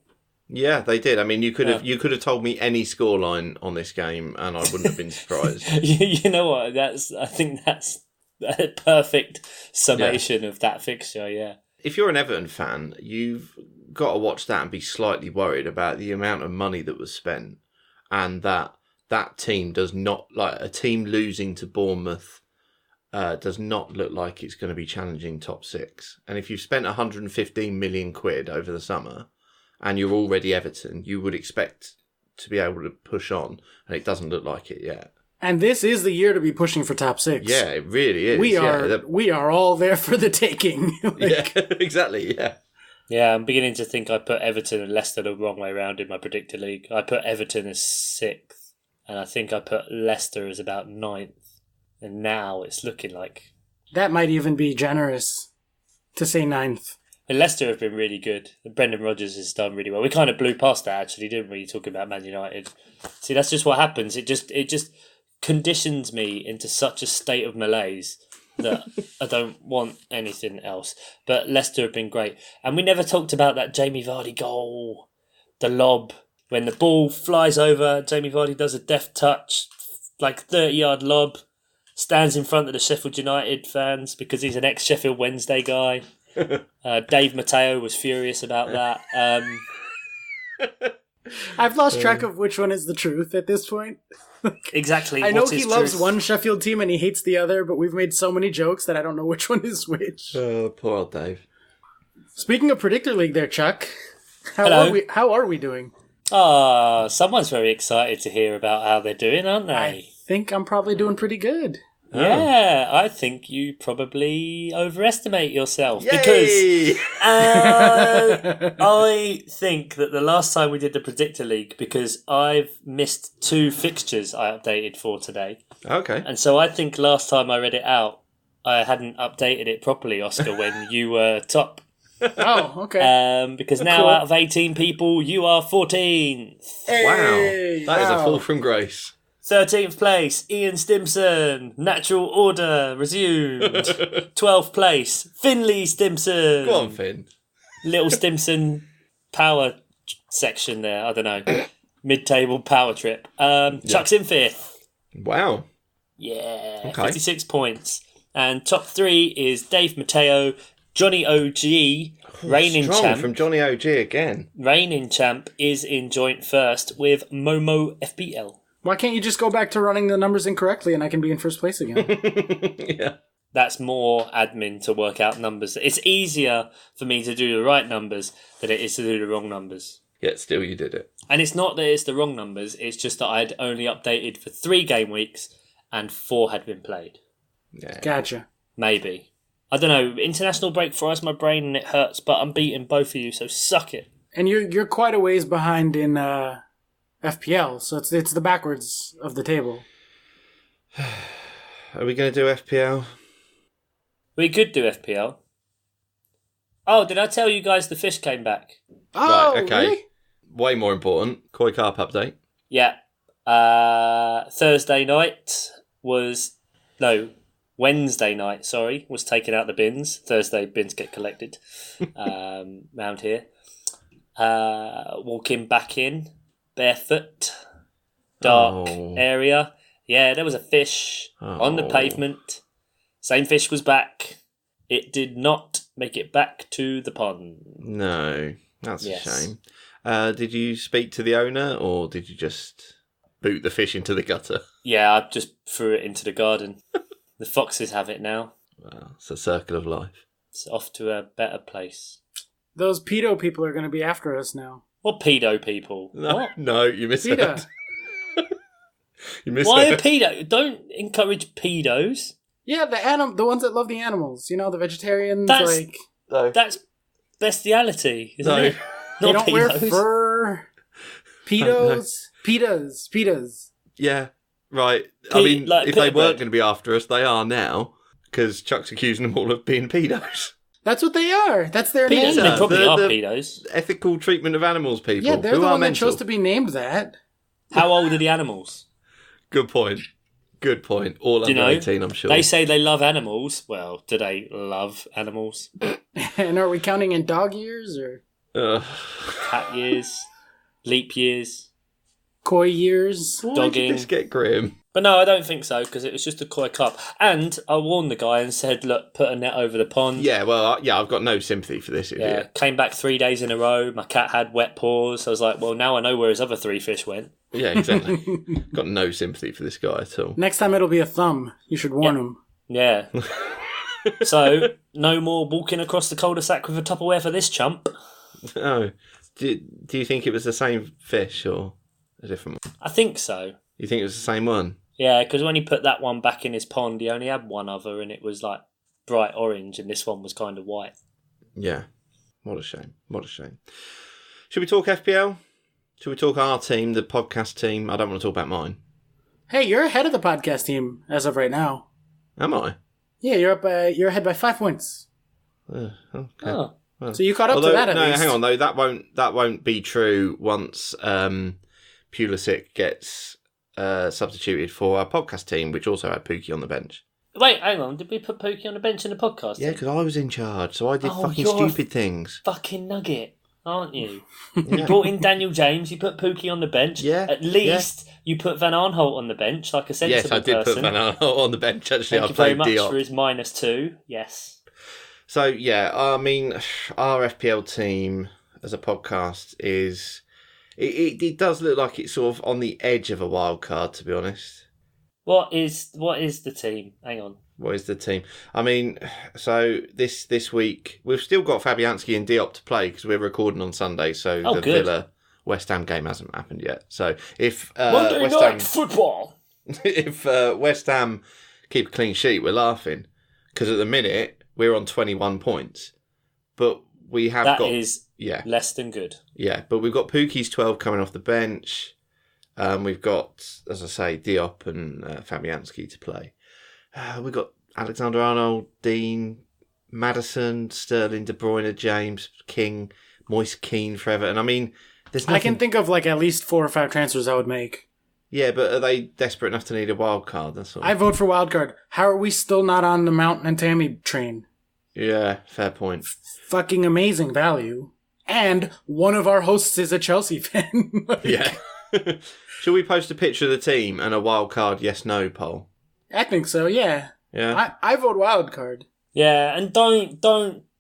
Yeah, they did. I mean, you could have told me any scoreline on this game and I wouldn't have been surprised. You know what? I think that's a perfect summation of that fixture, yeah. If you're an Everton fan, you've got to watch that and be slightly worried about the amount of money that was spent and that team does not, like, a team losing to Bournemouth does not look like it's going to be challenging top six. And if you've spent 115 million quid over the summer and you're already Everton, you would expect to be able to push on, and it doesn't look like it yet. And this is the year to be pushing for top six. Yeah, it really is. We are all there for the taking. Yeah, exactly, yeah. Yeah, I'm beginning to think I put Everton and Leicester the wrong way around in my predictor league. I put Everton as 6th, and I think I put Leicester as about 9th. And now it's looking like... That might even be generous to say 9th. And Leicester have been really good. And Brendan Rodgers has done really well. We kind of blew past that, actually, didn't we, talking about Man United? See, that's just what happens. It just conditions me into such a state of malaise that I don't want anything else. But Leicester have been great. And we never talked about that Jamie Vardy goal. The lob. When the ball flies over, Jamie Vardy does a deft touch, like 30-yard lob. Stands in front of the Sheffield United fans because he's an ex-Sheffield Wednesday guy. Dave Matteo was furious about that. I've lost track of which one is the truth at this point. Exactly. I know what he is loves truth? one Sheffield team and he hates the other, but we've made so many jokes that I don't know which one is which. Oh, poor old Dave. Speaking of Predictor League there, Chuck, Hello. how are we doing? Someone's very excited to hear about how they're doing, aren't they? I think I'm probably doing pretty good. Yeah, I think you probably overestimate yourself. Yay! Because I think that the last time we did the Predictor League, because I've missed 2 fixtures I updated for today. Okay. And so I think last time I read it out, I hadn't updated it properly, Oscar, when you were top. Oh, okay. Because now Cool. out of 18 people, you are 14th. Hey, Wow. That is a wow. fall from grace. 13th place, Ian Stimson. Natural order resumed. 12th place, Finley Stimson. Go on, Finn. Little Stimson power section there. I don't know. Mid-table power trip. Chuck's in 5th. Wow. Yeah. Okay. 56 points. And top 3 is Dave Matteo, Johnny OG, reigning Strong champ. from Johnny OG again. Reigning champ is in joint first with Momo FBL. Why can't you just go back to running the numbers incorrectly and I can be in first place again? Yeah. That's more admin to work out numbers. It's easier for me to do the right numbers than it is to do the wrong numbers. Yet still you did it. And it's not that it's the wrong numbers, it's just that I'd only updated for 3 game weeks and 4 had been played. Yeah. Gotcha. Maybe. I don't know. International break fries my brain and it hurts, but I'm beating both of you, so suck it. And you're quite a ways behind in FPL, so it's the backwards of the table. Are we going to do FPL? We could do FPL. Oh, did I tell you guys the fish came back? Oh, Right, okay. really? Way more important. Koi Carp update. Yeah. Wednesday night, was taken out the bins. Thursday, bins get collected round here. Walking back in, barefoot, dark area. Yeah, there was a fish on the pavement. Same fish was back. It did not make it back to the pond. No, that's Yes. a shame. Did you speak to the owner or did you just boot the fish into the gutter? Yeah, I just threw it into the garden. The foxes have it now. Well, it's a circle of life. It's off to a better place. Those pedo people are going to be after us now. What pedo people? No, What? no, you missed PETA. it. You missed Why are it. pedo? Don't encourage pedos. Yeah, the ones that love the animals. You know, the vegetarians. That's- like No. That's bestiality, isn't No. it? they Not don't wear pedos. fur. Pedos. Petas. Yeah, right. I mean, like if they pita weren't bread. going to be after us, they are now, because Chuck's accusing them all of being pedos. That's what they are. That's their Pedos, name. they probably The- are the- pedos. Ethical treatment of animals, people. Yeah, they're who the are one that mental. chose to be named that. How old are the animals? Good point. Good point. All Do you under know? 18, I'm sure. They say they love animals. Well, do they love animals? And are we counting in dog years or Ugh. Cat years, leap years. koi years? Why Dogging. did this get grim? But no, I don't think so, because it was just a koi club. And I warned the guy and said, look, put a net over the pond. Yeah, well, yeah, I've got no sympathy for this Yeah, idiot. came back 3 days in a row. My cat had wet paws. I was like, well, now I know where his other 3 fish went. Yeah, exactly. Got no sympathy for this guy at all. Next time it'll be a thumb. You should warn him. Yeah. So, no more walking across the cul-de-sac with a Tupperware for this chump. Oh, do you think it was the same fish or a different one? I think so. You think it was the same one? Yeah, because when he put that one back in his pond, he only had one other, and it was like bright orange, and this one was kind of white. Yeah. What a shame. What a shame. Should we talk FPL? Should we talk our team, the podcast team? I don't want to talk about mine. Hey, you're ahead of the podcast team as of right now. Am I? Yeah, you're up. You're ahead by 5 points. Okay. Oh. So you caught up Although, to that at no, least. hang on though. That won't be true once Pulisic gets substituted for our podcast team, which also had Pookie on the bench. Wait, hang on. Did we put Pookie on the bench in the podcast? Yeah, because I was in charge, so I did Oh, fucking you're a stupid things. Fucking nugget, aren't you? Yeah. You brought in Daniel James, you put Pookie on the bench. Yeah, At least you put Van Arnholt on the bench, like a sensible Yes, I did person. put Van Aanholt on the bench. Actually, Thank I you very played much Diop. for his -2. Yes. So yeah, I mean, our FPL team as a podcast is it does look like it's sort of on the edge of a wild card, to be honest. What is the team? Hang on. What is the team? I mean, so this week we've still got Fabianski and Diop to play because we're recording on Sunday. So Oh, the good. Villa West Ham game hasn't happened yet. So if Monday West night Ham football. if West Ham keep a clean sheet, we're laughing because at the minute we're on 21 points, but we have That got is yeah. less than good. Yeah, but we've got Pookie's 12 coming off the bench. We've got, as I say, Diop and Fabianski to play. We've got Alexander-Arnold, Dean, Maddison, Sterling, De Bruyne, James, King, Moise Keane for Everton. I mean, there's nothing... I can think of like at least 4 or 5 transfers I would make. Yeah, but are they desperate enough to need a wild card? That's all. I vote for wildcard. How are we still not on the Mount and Tammy train? Yeah, fair point. Fucking amazing value. And one of our hosts is a Chelsea fan. Yeah. Should we post a picture of the team and a wild card yes/no poll? I think so, yeah. Yeah. I vote wildcard. Yeah, and don't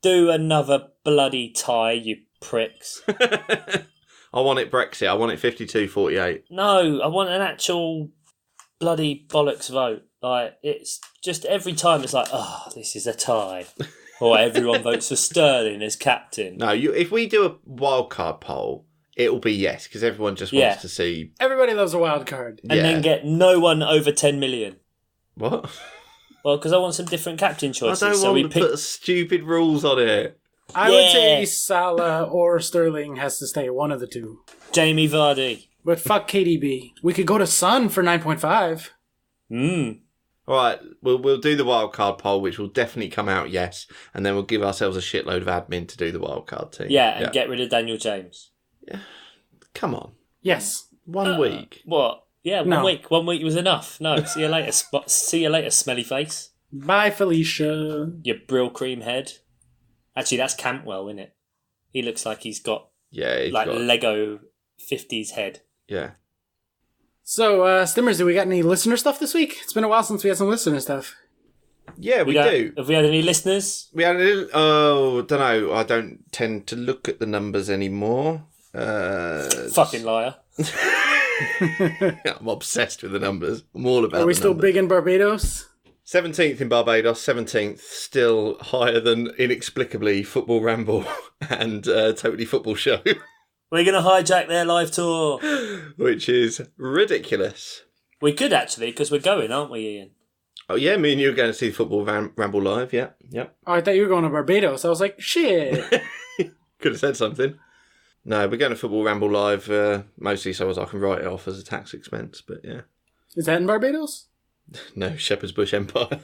do another bloody tie, you pricks. I want it Brexit. I want it 52-48. No, I want an actual bloody bollocks vote. Like, it's just every time it's like, oh, this is a tie. Or everyone votes for Sterling as captain. No, if we do a wild card poll, it'll be yes, because everyone just wants Yeah. to see... Everybody loves a wildcard. And then get no one over 10 million. What? Well, because I want some different captain I choices. don't so we want to put stupid rules on it. I would say Yeah. Salah or Sterling has to stay, one of the two. Jamie Vardy. But fuck KDB. We could go to Son for 9.5. All right, we'll do the wild card poll, which will definitely come out yes, and then we'll give ourselves a shitload of admin to do the wild card team. Yeah, and get rid of Daniel James. Come on, Yes. 1 week. What? Yeah, one No. week. 1 week was enough. No, see you later. See you later, smelly face. Bye, Felicia. Your brill cream head. Actually, that's Campwell, isn't it? He looks like he's got Yeah, he's like got, Lego 50s head. yeah. So, Stimmers, do we got any listener stuff this week? It's been a while since we had some listener stuff. Yeah, we do. Have we had any listeners? We had a little... Oh, don't know. I don't tend to look at the numbers anymore. Fucking liar. I'm obsessed with the numbers. I'm all about Are we the still numbers. big in Barbados? 17th in Barbados, 17th, still higher than inexplicably Football Ramble and Totally Football Show. We're going to hijack their live tour. Which is ridiculous. We could actually, because we're going, aren't we, Ian? Oh, yeah, me and you are going to see Football Ramble live, yeah. Yep. Oh, I thought you were going to Barbados. I was like, shit. Could have said something. No, we're going to Football Ramble live, mostly so as I can write it off as a tax expense, but yeah. Is that in Barbados? No, Shepherd's Bush Empire.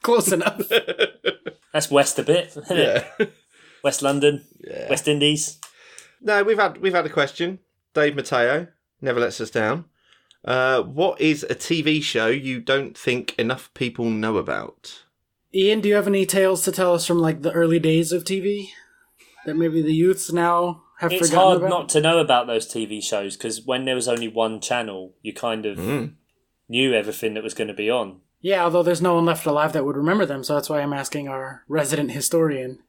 Close enough. That's west a bit, isn't it? West London, West Indies. No, we've had a question. Dave Matteo never lets us down. What is a TV show you don't think enough people know about? Ian, do you have any tales to tell us from like the early days of TV that maybe the youths now have It's forgotten hard about? not to know about those TV shows because when there was only one channel, you kind of knew everything that was going to be on. Yeah, although there's no one left alive that would remember them, so that's why I'm asking our resident historian.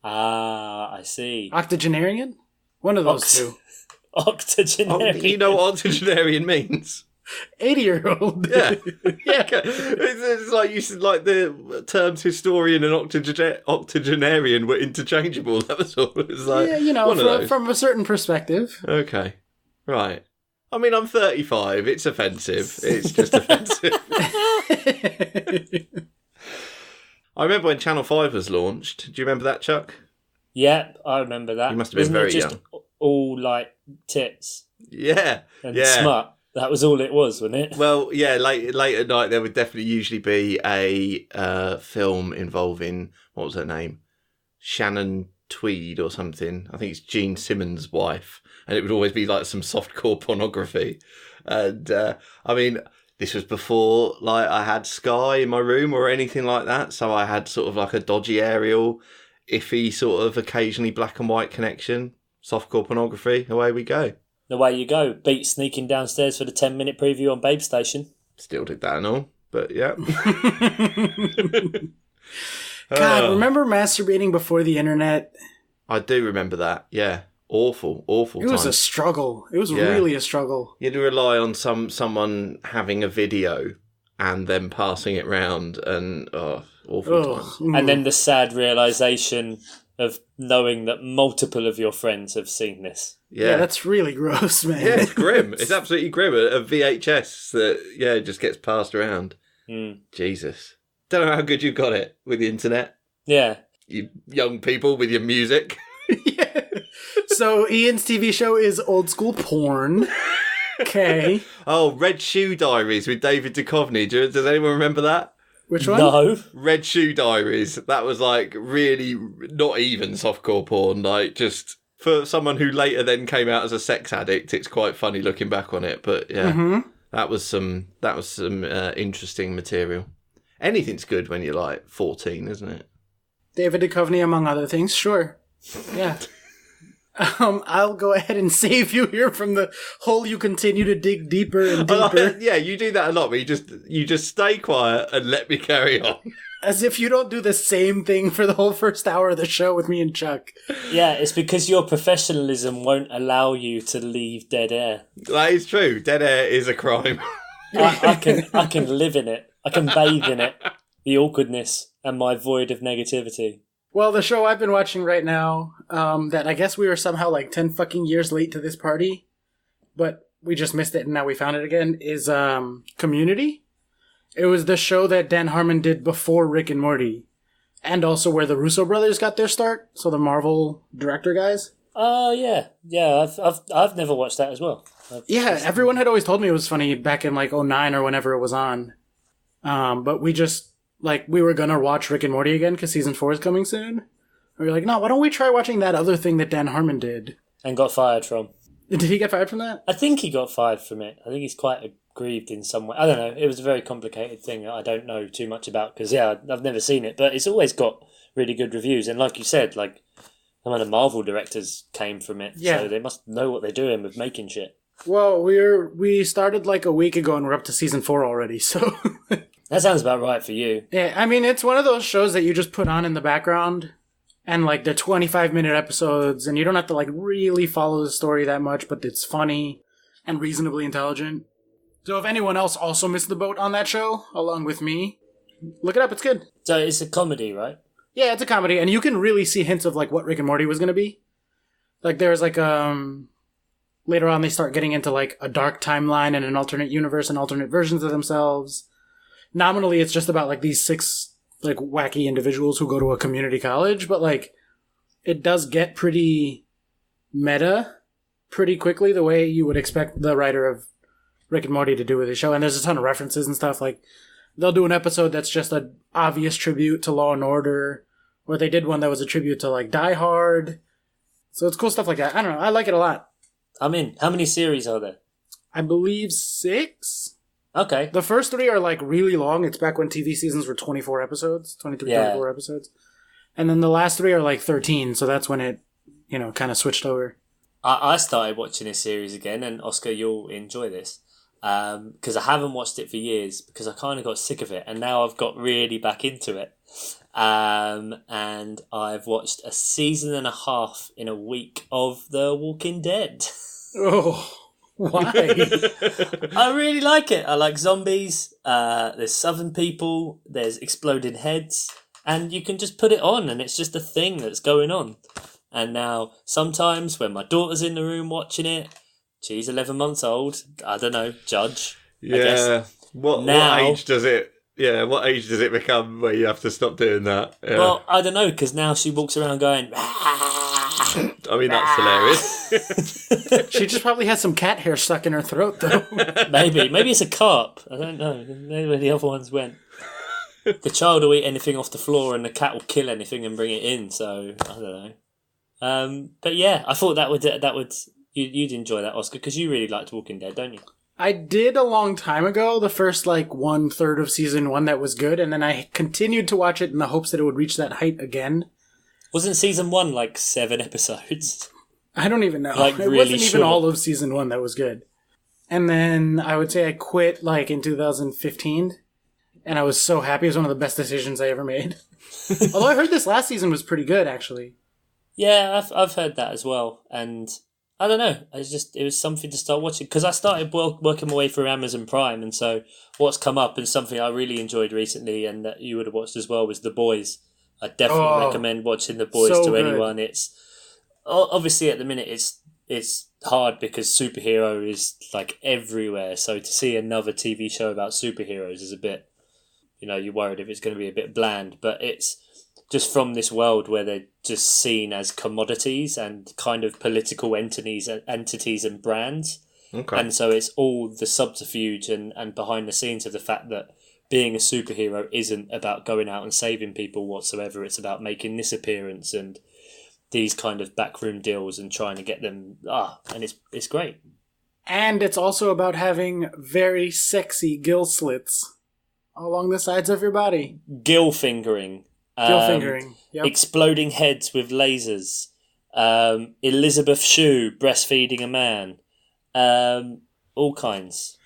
Ah, I see. Octogenarian? One of those two. Octogenarian. You know what octogenarian means? 80-year-old. Yeah. Yeah. It's like you said, like the terms historian and octogenarian were interchangeable. That was all. It was like, Yeah, you know, one of those. from a certain perspective. Okay. Right. I mean, I'm 35. It's offensive. It's just offensive. I remember when Channel 5 was launched. Do you remember that, Chuck? Yeah, I remember that. You must have been Wasn't very it just young. all like tits Yeah. and Yeah. smut? That was all it was, wasn't it? Well, yeah, late at night there would definitely usually be a film involving, what was her name? Shannon Tweed or something. I think it's Gene Simmons' wife. And it would always be like some softcore pornography. And, I mean, this was before like I had Sky in my room or anything like that. So I had sort of like a dodgy aerial, iffy sort of occasionally black and white connection. Softcore pornography, away we go. The way you go. Beat sneaking downstairs for the 10-minute preview on Babe Station. Still did that and all, but yeah. God, remember masturbating before the internet? I do remember that, yeah. Awful It was a times. struggle. It was Yeah. really a struggle. You had to rely on someone having a video and then passing it round and awful times. And then the sad realisation of knowing that multiple of your friends have seen this. Yeah, that's really gross, man. Yeah, it's grim. It's absolutely grim. A VHS that, just gets passed around. Jesus. Don't know how good you've got it with the internet. Yeah. You young people with your music. Yeah. So Ian's TV show is old school porn. Okay. Oh, Red Shoe Diaries with David Duchovny. Does anyone remember that? Which one? No. Red Shoe Diaries. That was like really not even softcore porn. Like just for someone who later then came out as a sex addict, it's quite funny looking back on it. But yeah, that was some interesting material. Anything's good when you're like 14, isn't it? David Duchovny, among other things. Sure. Yeah. I'll go ahead and save you here from the hole you continue to dig deeper and deeper. Yeah, you do that a lot, but you just stay quiet and let me carry on. As if you don't do the same thing for the whole first hour of the show with me and Chuck. Yeah, it's because your professionalism won't allow you to leave dead air. That is true. Dead air is a crime. I can live in it. I can bathe in it. The awkwardness and my void of negativity. Well, the show I've been watching right now, that I guess we were somehow like 10 fucking years late to this party, but we just missed it and now we found it again, is Community. It was the show that Dan Harmon did before Rick and Morty, and also where the Russo brothers got their start, so the Marvel director guys. Oh, yeah. Yeah, I've never watched that as well. Everyone had always told me it was funny back in like 2009 or whenever it was on. But we just, we were gonna watch Rick and Morty again because season 4 is coming soon. We were like, no, why don't we try watching that other thing that Dan Harmon did? And got fired from. Did he get fired from that? I think he got fired from it. I think he's quite aggrieved in some way. I don't know. It was a very complicated thing that I don't know too much about because, I've never seen it. But it's always got really good reviews. And like you said, some of the Marvel directors came from it. Yeah. So they must know what they're doing with making shit. Well, we started like a week ago and we're up to season 4 already, so... That sounds about right for you. Yeah, I mean, it's one of those shows that you just put on in the background, and they're 25-minute episodes, and you don't have to really follow the story that much, but it's funny and reasonably intelligent. So if anyone else also missed the boat on that show, along with me, Look it up. It's good. So it's a comedy, right? Yeah, it's a comedy, and you can really see hints of like what Rick and Morty was going to be. Like there's like later on they start getting into like a dark timeline and an alternate universe and alternate versions of themselves. Nominally, it's just about like these 6 like wacky individuals who go to a community college, but like it does get pretty meta pretty quickly, the way you would expect the writer of Rick and Morty to do with his show. And there's a ton of references and stuff. Like they'll do an episode that's just an obvious tribute to Law and Order, or they did one that was a tribute to like Die Hard. So it's cool stuff like that. I don't know. I like it a lot. I'm in. How many series are there? I believe 6. Okay. The first 3 are like really long. It's back when TV seasons were 24 episodes, 24 episodes. And then the last 3 are like 13. So that's when it, kind of switched over. I started watching this series again, and Oscar, you'll enjoy this. Because I haven't watched it for years because I kind of got sick of it, and now I've got really back into it. And I've watched a season and a half in a week of The Walking Dead. Oh, why? I really like it. I like zombies. There's southern people. There's exploding heads, and you can just put it on, and it's just a thing that's going on. And now, sometimes when my daughter's in the room watching it, she's 11 months old. I don't know, judge. Yeah. I guess. What age does it? Yeah. What age does it become where you have to stop doing that? Yeah. Well, I don't know, because now she walks around going. I mean, that's hilarious. She just probably has some cat hair stuck in her throat, though. Maybe it's a carp. I don't know. Maybe where the other ones went. The child will eat anything off the floor, and the cat will kill anything and bring it in. So I don't know. But yeah, I thought that would you'd enjoy that, Oscar, because you really liked Walking Dead, don't you? I did a long time ago, the first like 1/3 of season 1 that was good, and then I continued to watch it in the hopes that it would reach that height again. Wasn't season 1 like 7 episodes? I don't even know. Like, it really wasn't even short. all of season 1 that was good. And then I would say I quit like in 2015, and I was so happy. It was one of the best decisions I ever made. Although I heard this last season was pretty good, actually. Yeah, I've heard that as well, and I don't know. It was something to start watching because I started working my way through Amazon Prime, and so what's come up and something I really enjoyed recently, and that you would have watched as well, was The Boys. I definitely recommend watching The Boys to anyone. It's obviously at the minute it's hard because superhero is like everywhere. So to see another TV show about superheroes is a bit, you're worried if it's going to be a bit bland, but it's just from this world where they're just seen as commodities and kind of political entities and brands. Okay. And so it's all the subterfuge and behind the scenes of the fact that being a superhero isn't about going out and saving people whatsoever. It's about making this appearance and these kind of backroom deals and trying to get them. And it's great. And it's also about having very sexy gill slits along the sides of your body. Gill fingering. Gill fingering. Yep. Exploding heads with lasers. Elizabeth Shue breastfeeding a man. All kinds.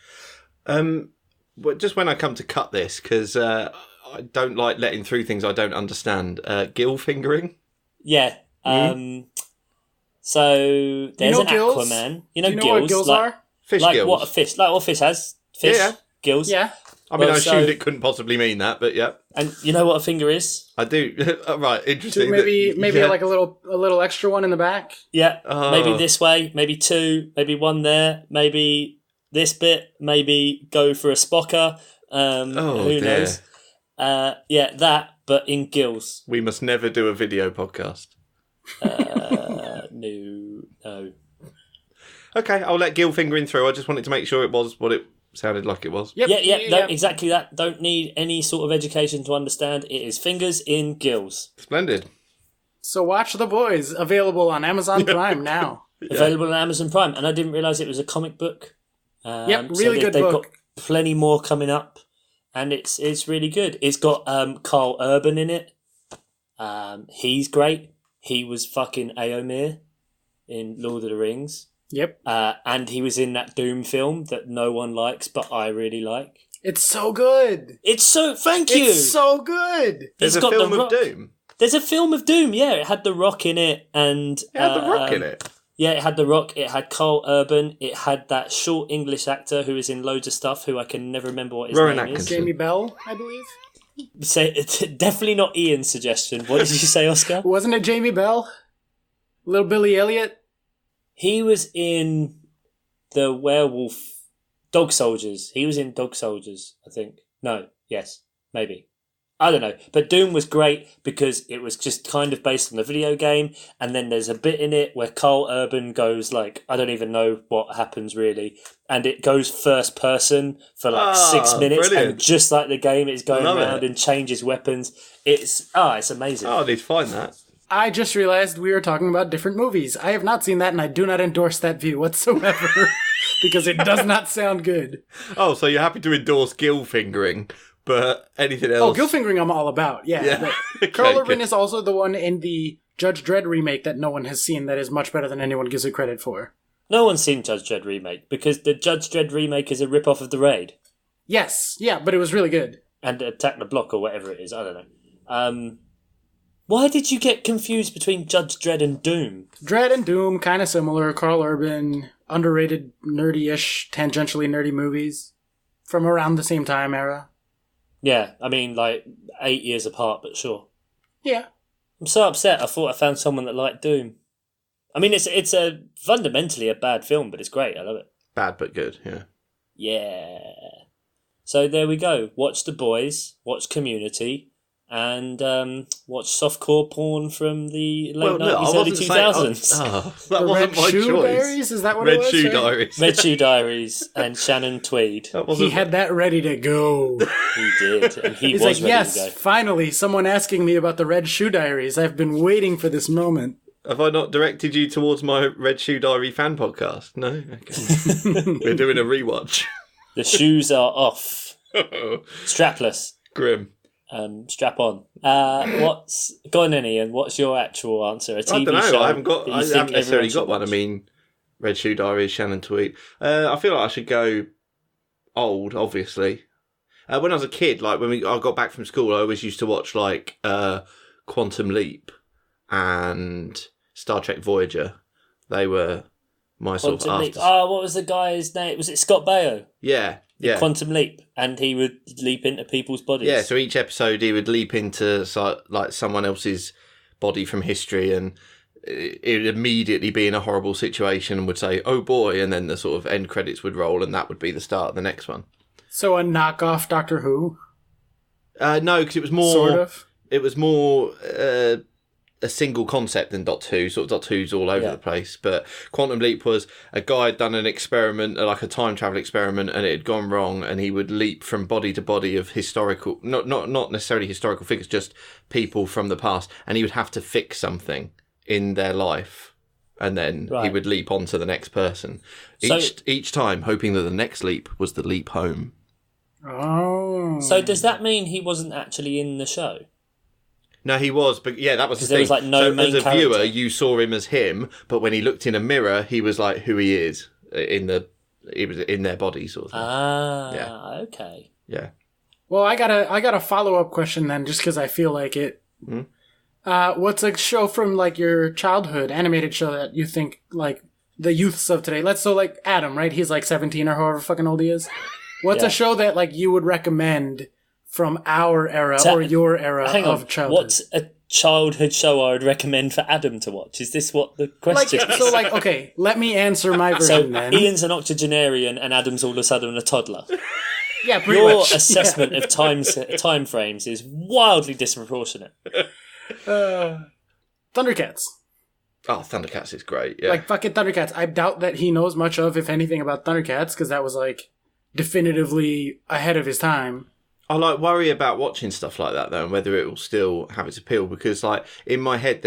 Well, just when I come to cut this, because I don't like letting through things I don't understand. Gill fingering? Yeah. So there's an gills? Aquaman. Do you know gills, what gills like, are? Fish like gills. what a fish has. Fish, Yeah. gills. Yeah. I mean, Well, I assumed so- it couldn't possibly mean that, but yeah. And you know what a finger is? I do. Right, interesting. Maybe Yeah. like a little extra one in the back. Yeah. Oh. Maybe this way, maybe 2, maybe 1 there, maybe this bit, maybe go for a spocker. Who dear. knows? Yeah, that, but in gills. We must never do a video podcast. No. Okay, I'll let gill fingering through. I just wanted to make sure it was what it sounded like it was. Yep. Yeah, exactly that. Don't need any sort of education to understand. It is fingers in gills. Splendid. So watch The Boys, available on Amazon Prime now. Available on Amazon Prime. And I didn't realise it was a comic book. Really good they've book. got plenty more coming up. And it's really good. It's got Carl Urban in it. He's great. He was fucking Éomer in Lord of the Rings. Yep. And he was in that Doom film that no one likes, but I really like. It's so good. Thank you. It's so good. There's It's a got film The of Rock. Doom. There's a film of Doom, yeah. It had The Rock in it, and It had The Rock in it. Yeah, it had The Rock. It had Carl Urban. It had that short English actor who is in loads of stuff, who I can never remember what his Rowan name Atkinson. is. Jamie Bell, I believe. Definitely not Ian's suggestion. What did you say, Oscar? Wasn't it Jamie Bell? Little Billy Elliot? He was in the werewolf Dog Soldiers. He was in Dog Soldiers, I think. No, yes, maybe. I don't know. But Doom was great because it was just kind of based on the video game. And then there's a bit in it where Carl Urban goes like, I don't even know what happens really. And it goes first person for like 6 minutes. Brilliant. And just like the game, it's going Love around it. and changes weapons. It's amazing. Oh, I need to find that. I just realized we were talking about different movies. I have not seen that, and I do not endorse that view whatsoever because it does not sound good. Oh, so you're happy to endorse gill fingering, but anything else? Oh, gill fingering I'm all about, yeah. Okay, Carl Urban good. is also the one in the Judge Dredd remake that no one has seen that is much better than anyone gives it credit for. No one's seen Judge Dredd remake because the Judge Dredd remake is a rip-off of The Raid. Yes, yeah, but it was really good. And Attack the Block or whatever it is. I don't know. Why did you get confused between Judge Dredd and Doom? Dredd and Doom, kind of similar. Carl Urban, underrated, nerdy-ish, tangentially nerdy movies from around the same time era. Yeah, I mean, like 8 years apart, but sure. Yeah. I'm so upset. I thought I found someone that liked Doom. I mean, it's a fundamentally a bad film, but it's great. I love it. Bad but good, yeah. Yeah. So there we go. Watch The Boys, watch Community, and watch softcore porn from the late 90s, early 2000s. That The wasn't Red my Shoe choice. Diaries? Is that what Red it was? Shoe right? Diaries. Red Shoe Diaries and Shannon Tweed. That wasn't He had that ready to go. He did, and he He's was like, ready to yes, go. finally, someone asking me about the Red Shoe Diaries. I've been waiting for this moment. Have I not directed you towards my Red Shoe Diary fan podcast? No? Okay. We're doing a rewatch. The shoes are off. Strapless. Grim. Strap on. Go on, then, Ian. What's your actual answer? A TV I don't know. show I haven't that you think necessarily everyone should got one. I watch? mean, Red Shoe Diaries, Shannon Tweed. I feel like I should go old, obviously. When I was a kid, like when I got back from school, I always used to watch like Quantum Leap and Star Trek Voyager. They were my sort Quantum of Leap. after. Oh, what was the guy's name? Was it Scott Baio? Yeah. Quantum Leap, and he would leap into people's bodies. Yeah, so each episode he would leap into like someone else's body from history, and it would immediately be in a horrible situation and would say, "Oh boy," and then the sort of end credits would roll, and that would be the start of the next one. So a knockoff Doctor Who? No, because it was more Sort of? It was more a single concept than Doctor Who. Sort of Doctor Who's all over the place, but Quantum Leap was a guy had done an experiment, like a time travel experiment, and it had gone wrong, and he would leap from body to body of historical, not necessarily historical figures, just people from the past, and he would have to fix something in their life, and then he would leap on to the next person. Each time, hoping that the next leap was the leap home. Oh. So does that mean he wasn't actually in the show? No, he was, but yeah, that was the there thing. was, like, no main as a viewer, character. you saw him as him, but when he looked in a mirror, he was like who he is he was in their body, sort of thing. Okay. Yeah. Well, I got a follow-up question then, just because I feel like it. What's a show from like your childhood, animated show that you think like the youths of today? Like Adam, right? He's like 17 or however fucking old he is. What's a show that like you would recommend from our era or your era of childhood? What's a childhood show I would recommend for Adam to watch? Is this what the question is? So like, okay, let me answer my version So then. Ian's an octogenarian and Adam's all of a sudden a toddler. Yeah, pretty Your much. assessment of time frames is wildly disproportionate. Thundercats. Oh, Thundercats is great. Yeah. Like fucking Thundercats. I doubt that he knows much of, if anything, about Thundercats, because that was like definitively ahead of his time. I like worry about watching stuff like that though, and whether it will still have its appeal. Because like in my head,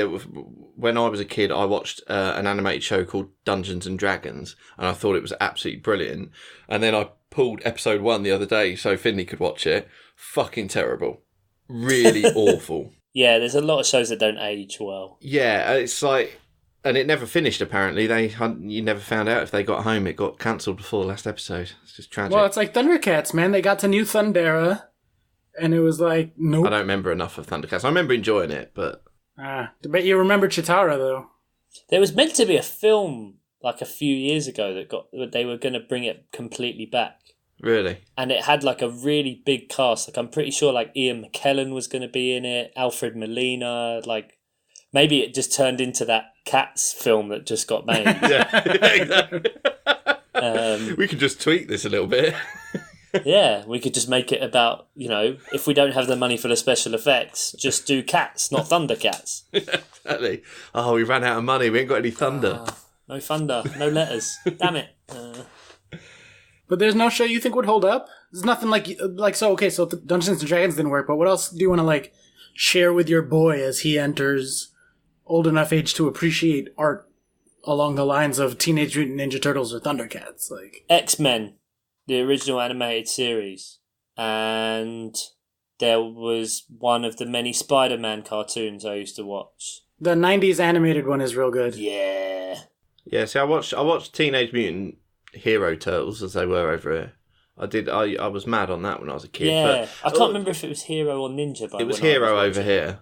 when I was a kid, I watched an animated show called Dungeons and Dragons, and I thought it was absolutely brilliant. And then I pulled episode 1 the other day so Finley could watch it. Fucking terrible, really awful. Yeah, there's a lot of shows that don't age well. Yeah, it's like, and it never finished. Apparently, you never found out if they got home. It got cancelled before the last episode. It's just tragic. Well, it's like Thundercats, man. They got to New Thundera, and it was like, nope. I don't remember enough of Thundercats. I remember enjoying it, but But you remember Chitara though. There was meant to be a film like a few years ago that they were going to bring it completely back. Really? And it had like a really big cast. Like I'm pretty sure like Ian McKellen was going to be in it, Alfred Molina. Like maybe it just turned into that Cats film that just got made. Yeah, exactly. We could just tweak this a little bit. Yeah, we could just make it about, if we don't have the money for the special effects, just do Cats, not Thundercats. Exactly. Oh, we ran out of money. We ain't got any thunder. No thunder, no letters. Damn it. But there's no show you think would hold up? There's nothing so Dungeons and Dragons didn't work, but what else do you want to share with your boy as he enters old enough age to appreciate art along the lines of Teenage Mutant Ninja Turtles or Thundercats? X-Men, the original animated series, and there was one of the many Spider-Man cartoons I used to watch. The 90s animated one is real good. Yeah. Yeah, see, I watched Teenage Mutant Hero Turtles as they were over here. I was mad on that when I was a kid. Yeah, but, I can't remember if it was Hero or Ninja. It was Hero over here.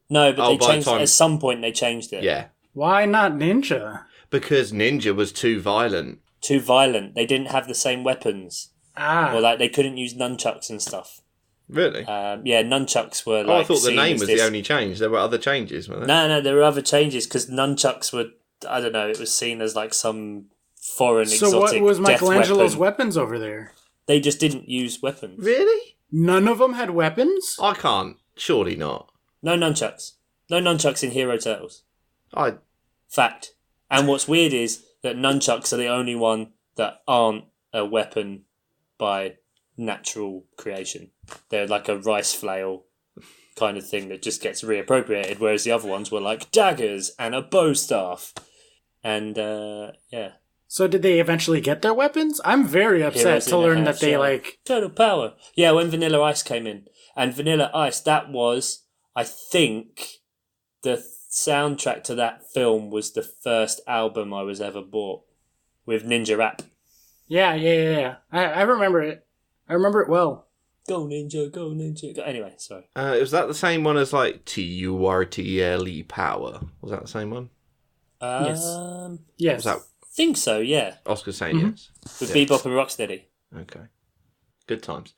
No, but they changed it. At some point they changed it. Yeah. Why not Ninja? Because Ninja was too violent. Too violent. They didn't have the same weapons. Or they couldn't use nunchucks and stuff. Really? Yeah, nunchucks were I thought the name was the only change. There were other changes, weren't there? No, there were other changes because nunchucks were, I don't know, it was seen as some foreign exotic So what was Michelangelo's weapon. Weapons over there? They just didn't use weapons. Really? None of them had weapons? I can't. Surely not. No nunchucks. No nunchucks in Hero Turtles. I Fact. And what's weird is that nunchucks are the only one that aren't a weapon by natural creation. They're like a rice flail kind of thing that just gets reappropriated, whereas the other ones were like daggers and a bow staff. And, yeah. So did they eventually get their weapons? I'm very upset Heroes to in a learn that they Nutshell. Total power. Yeah, when Vanilla Ice came in. And Vanilla Ice, that was, I think, the soundtrack to that film was the first album I was ever bought with Ninja Rap. Yeah. I remember it. I remember it well. Go Ninja, go Ninja. Go. Anyway, sorry. was that the same one as TURTLE Power? Was that the same one? Yes. Was that Think so, yeah. Oscar's saying yes. With Bebop and Rocksteady. Okay. Good times.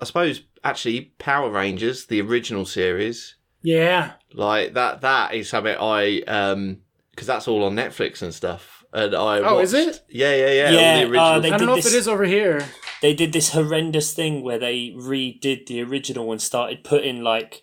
I suppose, actually, Power Rangers, the original series. Yeah. Like, that is something because that's all on Netflix and stuff. And I watched, is it? Yeah. Yeah, all the original. I don't know if it is over here. They did this horrendous thing where they redid the original and started putting, the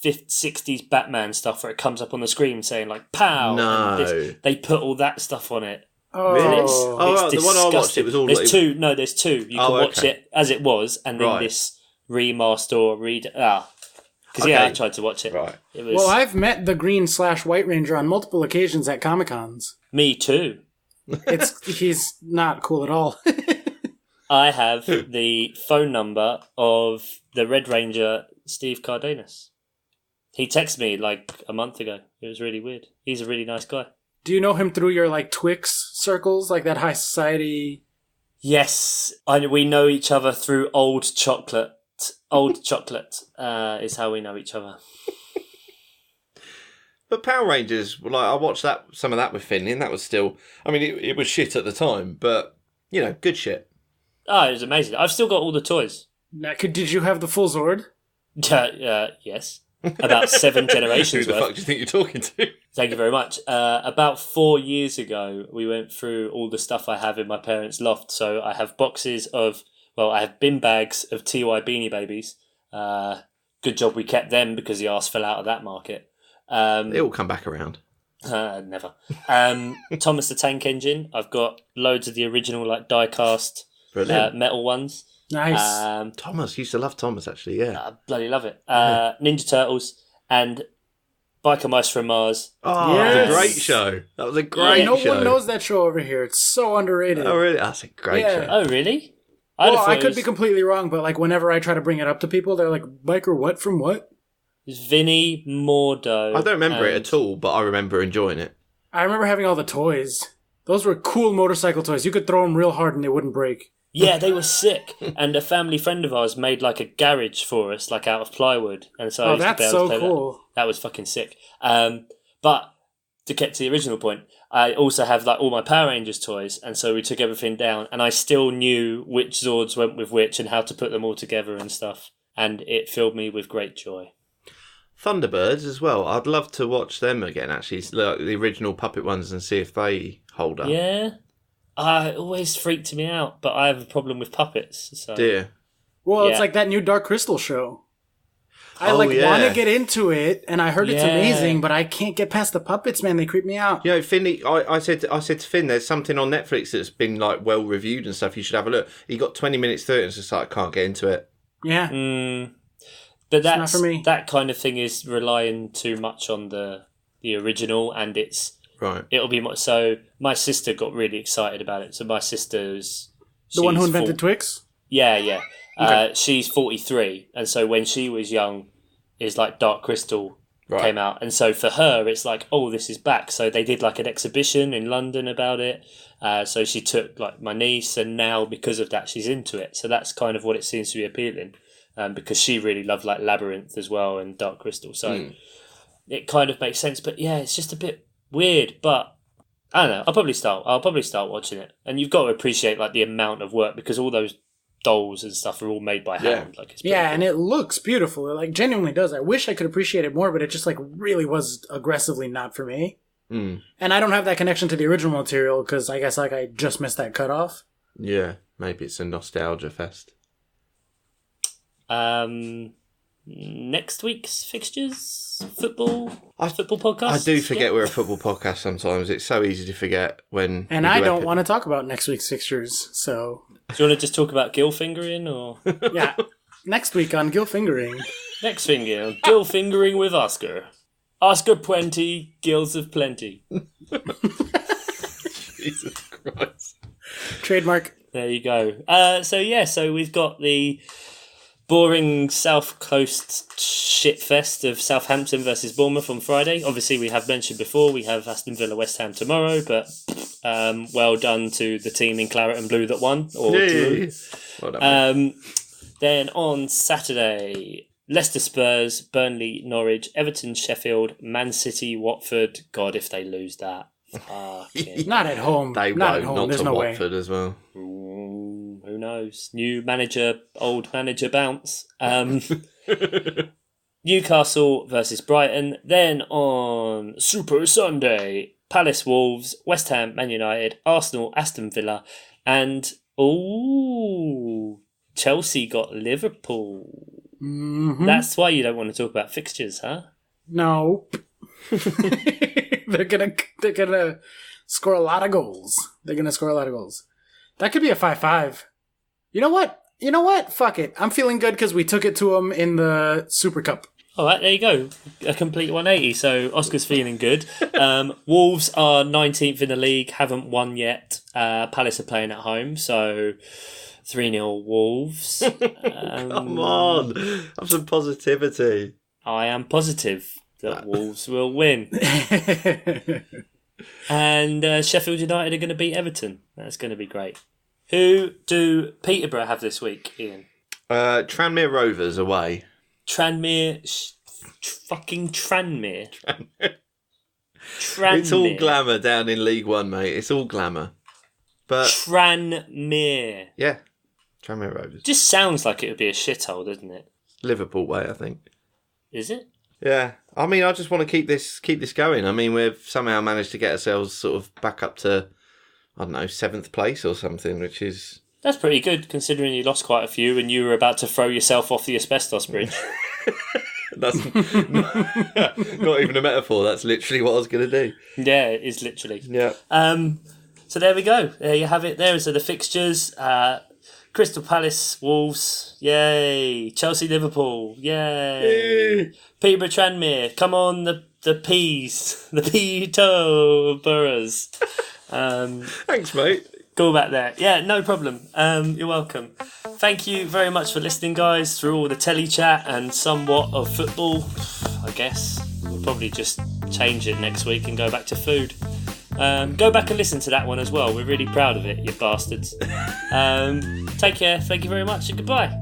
50s, 60s Batman stuff where it comes up on the screen saying, pow! No. They put all that stuff on it. Oh. Really? It's the one I watched, it was all... There's two. No, there's two. You can watch okay. it as it was, and then this remaster or because I tried to watch it. Right. It was, Well, I've met the Green/White Ranger on multiple occasions at Comic-Cons. Me too. He's not cool at all. I have the phone number of the Red Ranger, Steve Cardenas. He texted me a month ago. It was really weird. He's a really nice guy. Do you know him through your Twix circles, that high society? Yes, we know each other through old chocolate. Old chocolate is how we know each other. But Power Rangers, I watched some of that with Finley, and that was still... I mean, it was shit at the time, but, good shit. Oh, it was amazing. I've still got all the toys. Did you have the full Zord? Yes. About 7 generations Who the worth. fuck do you think you're talking to? Thank you very much. About 4 years ago, we went through all the stuff I have in my parents' loft. So I have boxes of... Well, I have bin bags of TY Beanie Babies. Good job we kept them because the arse fell out of that market. They all come back around. Never. Thomas the Tank Engine. I've got loads of the original die-cast metal ones. Nice. Thomas, used to love Thomas, actually, yeah. I bloody love it. Ninja Turtles and Biker Mice from Mars. Oh, yes. That was a great show. That was a great show. No one knows that show over here. It's so underrated. Oh, really? That's a great show. Oh, really? I could be completely wrong, but whenever I try to bring it up to people, they're like, Biker what from what? It's Vinny, Mordo. I don't remember it at all, but I remember enjoying it. I remember having all the toys. Those were cool motorcycle toys. You could throw them real hard and they wouldn't break. Yeah, they were sick. And a family friend of ours made a garage for us, out of plywood. And so that's so cool. That was fucking sick. But to get to the original point, I also have like all my Power Rangers toys, and so we took everything down, and I still knew which Zords went with which and how to put them all together and stuff, and it filled me with great joy. Thunderbirds as well. I'd love to watch them again, actually, like the original puppet ones, and see if they hold up. Yeah, it always freaked me out, but I have a problem with puppets. So. Dear. Well, it's like that new Dark Crystal show. I want to get into it, and I heard it's amazing, but I can't get past the puppets, man. They creep me out. You know, Finn, I said to Finn, there's something on Netflix that's been like well reviewed and stuff. You should have a look. He got 20 minutes through it, and it's just like I can't get into it. Yeah, but that's not for me. That kind of thing is relying too much on the original, and it'll be much. So my sister got really excited about it. So my sister's the one who invented Twix. Yeah. Okay. She's 43, and so when she was young, is like Dark Crystal came out, and so for her, it's like, oh, this is back. So they did like an exhibition in London about it. So she took like my niece, and now because of that, she's into it. So that's kind of what it seems to be appealing, because she really loved like Labyrinth as well and Dark Crystal. So it kind of makes sense. But yeah, it's just a bit weird. But I don't know. I'll probably start watching it, and you've got to appreciate like the amount of work, because all those dolls and stuff are all made by hand. Like it's cool. And it looks beautiful. It like genuinely does. I wish I could appreciate it more, but it just like really was aggressively not for me. And I don't have that connection to the original material because I guess like I just missed that cutoff. Yeah, maybe it's a nostalgia fest. Next week's fixtures, football podcast. I do forget we're a football podcast sometimes. It's so easy to forget when. And I don't want to talk about next week's fixtures, so. Do you want to just talk about gill fingering, or? Yeah, next week on gill fingering. Next finger, gill fingering with Oscar. Oscar Puente, gills of plenty. Jesus Christ. Trademark. There you go. So we've got the boring South Coast shitfest of Southampton versus Bournemouth on Friday. Obviously, we have mentioned before, we have Aston Villa West Ham tomorrow, but well done to the team in claret and blue that won, or drew. Well done, then on Saturday, Leicester Spurs, Burnley Norwich, Everton Sheffield, Man City Watford. God, if they lose that. Not at home. They not won't. Not There's to no Watford way. as well. Who knows? New manager, old manager bounce. Newcastle versus Brighton. Then on Super Sunday, Palace Wolves, West Ham Man United, Arsenal Aston Villa, and Chelsea got Liverpool. Mm-hmm. That's why you don't want to talk about fixtures, huh? No. They're gonna score a lot of goals. That could be a 5-5. You know what? Fuck it. I'm feeling good because we took it to them in the Super Cup. All right, there you go. A complete 180. So Oscar's feeling good. Wolves are 19th in the league, haven't won yet. Palace are playing at home, so 3-0 Wolves. Come on. Have some positivity. I am positive that Wolves will win. And Sheffield United are going to beat Everton. That's going to be great. Who do Peterborough have this week, Ian? Tranmere Rovers away. Tranmere. Tranmere. It's all glamour down in League One, mate. It's all glamour. But Tranmere. Yeah. Tranmere Rovers. Just sounds like it would be a shithole, doesn't it? Liverpool way, I think. Is it? Yeah. I mean, I just want to keep this going. I mean, we've somehow managed to get ourselves sort of back up to, I don't know, 7th place or something, which is... That's pretty good, considering you lost quite a few and you were about to throw yourself off the asbestos bridge. That's not even a metaphor. That's literally what I was going to do. Yeah, it is literally. Yeah. So there we go. There you have it. There are the fixtures. Crystal Palace, Wolves, yay! Chelsea, Liverpool, yay! Peterborough, Tranmere, come on, the P's, the Peterboroughs. Thanks, mate. Go back there. Yeah, no problem. You're welcome. Thank you very much for listening, guys, through all the telly chat and somewhat of football. I guess we'll probably just change it next week and go back to food. Go back and listen to that one as well. We're really proud of it, you bastards. Take care. Thank you very much and goodbye.